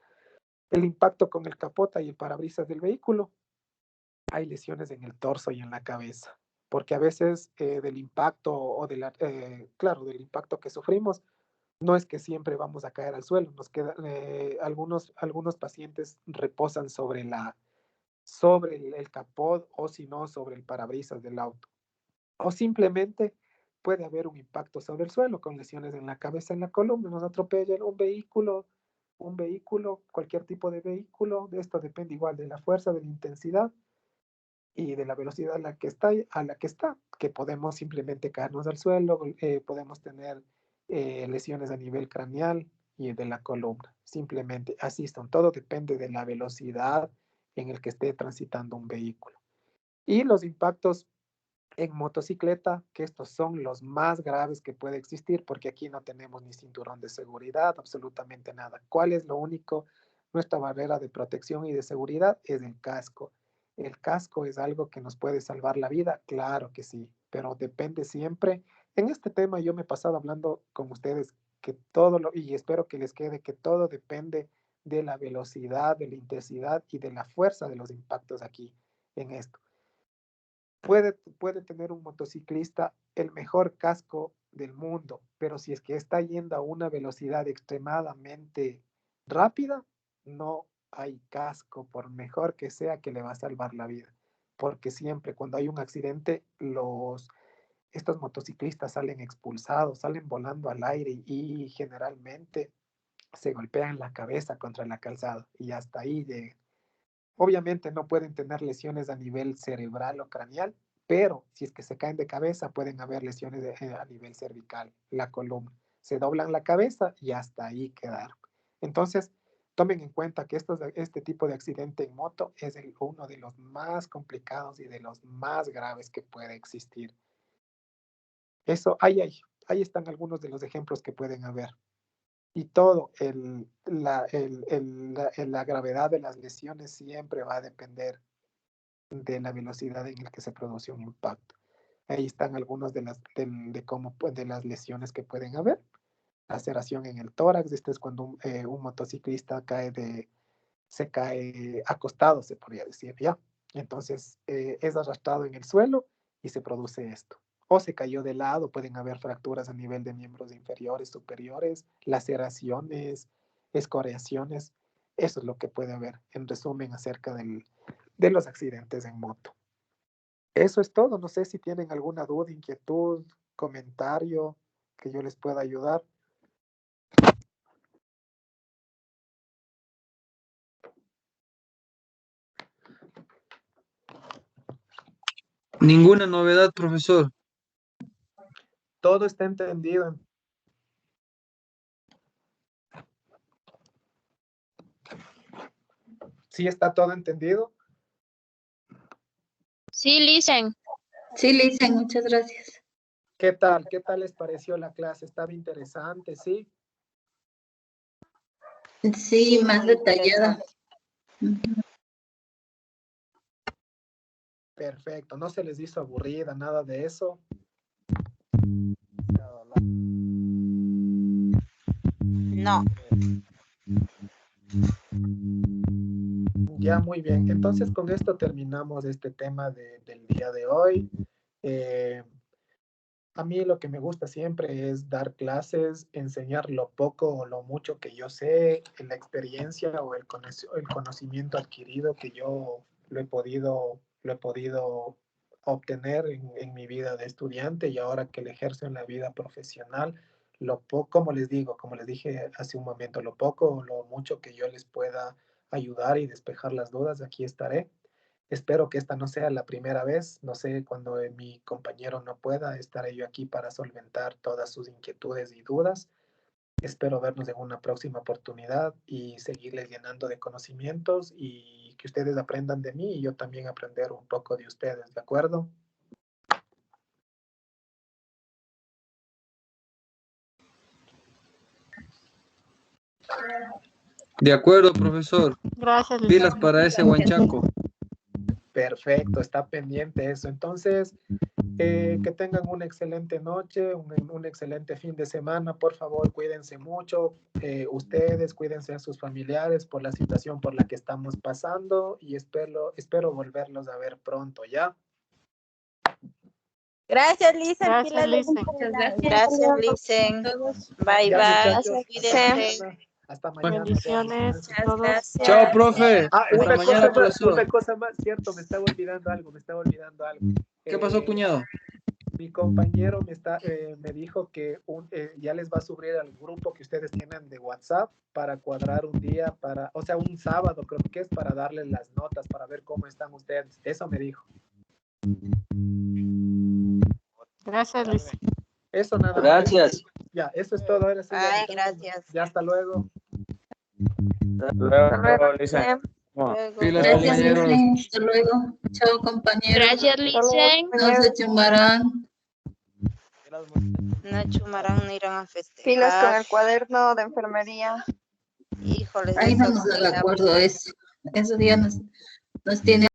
El impacto con el capota y el parabrisas del vehículo. Hay lesiones en el torso y en la cabeza, porque a veces del impacto o claro, del impacto que sufrimos, no es que siempre vamos a caer al suelo. Algunos pacientes reposan sobre el capot o si no sobre el parabrisas del auto. O simplemente puede haber un impacto sobre el suelo con lesiones en la cabeza, en la columna, nos atropella un vehículo un vehículo, cualquier tipo de vehículo, de esto depende igual de la fuerza, de la intensidad y de la velocidad a la que está, que podemos simplemente caernos al suelo, podemos tener lesiones a nivel craneal y de la columna. Simplemente así son. Todo depende de la velocidad en el que esté transitando un vehículo. Y los impactos en motocicleta, que estos son los más graves que puede existir, porque aquí no tenemos ni cinturón de seguridad, absolutamente nada. ¿Cuál es lo único? Nuestra barrera de protección y de seguridad es el casco. ¿El casco es algo que nos puede salvar la vida? Claro que sí, pero depende siempre. En este tema yo me he pasado hablando con ustedes que y espero que les quede, que todo depende de la velocidad, de la intensidad y de la fuerza de los impactos aquí en esto. Puede tener un motociclista el mejor casco del mundo, pero si es que está yendo a una velocidad extremadamente rápida, no hay casco, por mejor que sea, que le va a salvar la vida. Porque siempre cuando hay un accidente, estos motociclistas salen expulsados, salen volando al aire y generalmente se golpean la cabeza contra la calzada y hasta ahí llegan. Obviamente no pueden tener lesiones a nivel cerebral o craneal, pero si es que se caen de cabeza pueden haber lesiones a nivel cervical, la columna. Se doblan la cabeza y hasta ahí quedaron. Entonces, tomen en cuenta que este tipo de accidente en moto es uno de los más complicados y de los más graves que puede existir. Eso, ahí están algunos de los ejemplos que pueden haber. Y todo, la gravedad de las lesiones siempre va a depender de la velocidad en la que se produce un impacto. Ahí están algunos de las lesiones que pueden haber. Laceración en el tórax, esto es cuando un motociclista se cae acostado, se podría decir, ¿ya? Entonces es arrastrado en el suelo y se produce esto. O se cayó de lado, pueden haber fracturas a nivel de miembros inferiores, superiores, laceraciones, escoriaciones. Eso es lo que puede haber, en resumen, acerca de los accidentes en moto. Eso es todo. No sé si tienen alguna duda, inquietud, comentario que yo les pueda ayudar. Ninguna novedad, profesor. Todo está entendido. ¿Sí está todo entendido? Sí, Lisen. Sí, Lisen, muchas gracias. ¿Qué tal? ¿Qué tal les pareció la clase? ¿Estaba interesante, sí? Sí, más detallada. Perfecto. ¿No se les hizo aburrida, nada de eso? No. Ya, muy bien. Entonces, con esto terminamos este tema del día de hoy. A mí lo que me gusta siempre es dar clases, enseñar lo poco o lo mucho que yo sé, la experiencia o el conocimiento adquirido que yo lo he podido obtener en mi vida de estudiante y ahora que lo ejerzo en la vida profesional. Lo poco, como les dije hace un momento, lo poco o lo mucho que yo les pueda ayudar y despejar las dudas, aquí estaré. Espero que esta no sea la primera vez. No sé, cuando mi compañero no pueda, estaré yo aquí para solventar todas sus inquietudes y dudas. Espero vernos en una próxima oportunidad y seguirles llenando de conocimientos y que ustedes aprendan de mí y yo también aprender un poco de ustedes, ¿de acuerdo? De acuerdo, profesor. Gracias, Pilas para ese huanchaco. Perfecto, está pendiente eso. Entonces, que tengan una excelente noche, un excelente fin de semana. Por favor, cuídense mucho. Ustedes, cuídense a sus familiares por la situación por la que estamos pasando y espero volverlos a ver pronto, ¿ya? Gracias, Lisen. Gracias, Lisen. Gracias, Lisen. Bye, Ya, bye. muchachos, Cuídense. hasta mañana. Bendiciones a todos. Gracias. Chao, profe. Ah, Hasta mañana, profesor. una cosa más, cierto, me estaba olvidando algo. ¿Qué pasó, cuñado? Mi compañero me dijo que ya les va a subir al grupo que ustedes tienen de WhatsApp para cuadrar un día, o sea, un sábado creo que es, para darles las notas, para ver cómo están ustedes. Eso me dijo. Gracias, Luis. Eso nada más. Gracias. Ya, eso es todo. Ahora sí, Ay, gracias. ya hasta luego. Luego, Lisa. Pilas, Gracias, compañeros. Licen. Hasta luego. Chao, compañeros. Gracias, Licen. No se chumarán. No chumarán, no irán a festejar. Pilas con el cuaderno de enfermería. Híjoles, Ahí no eso nos sí da da de acuerdo eso. Eso día nos tiene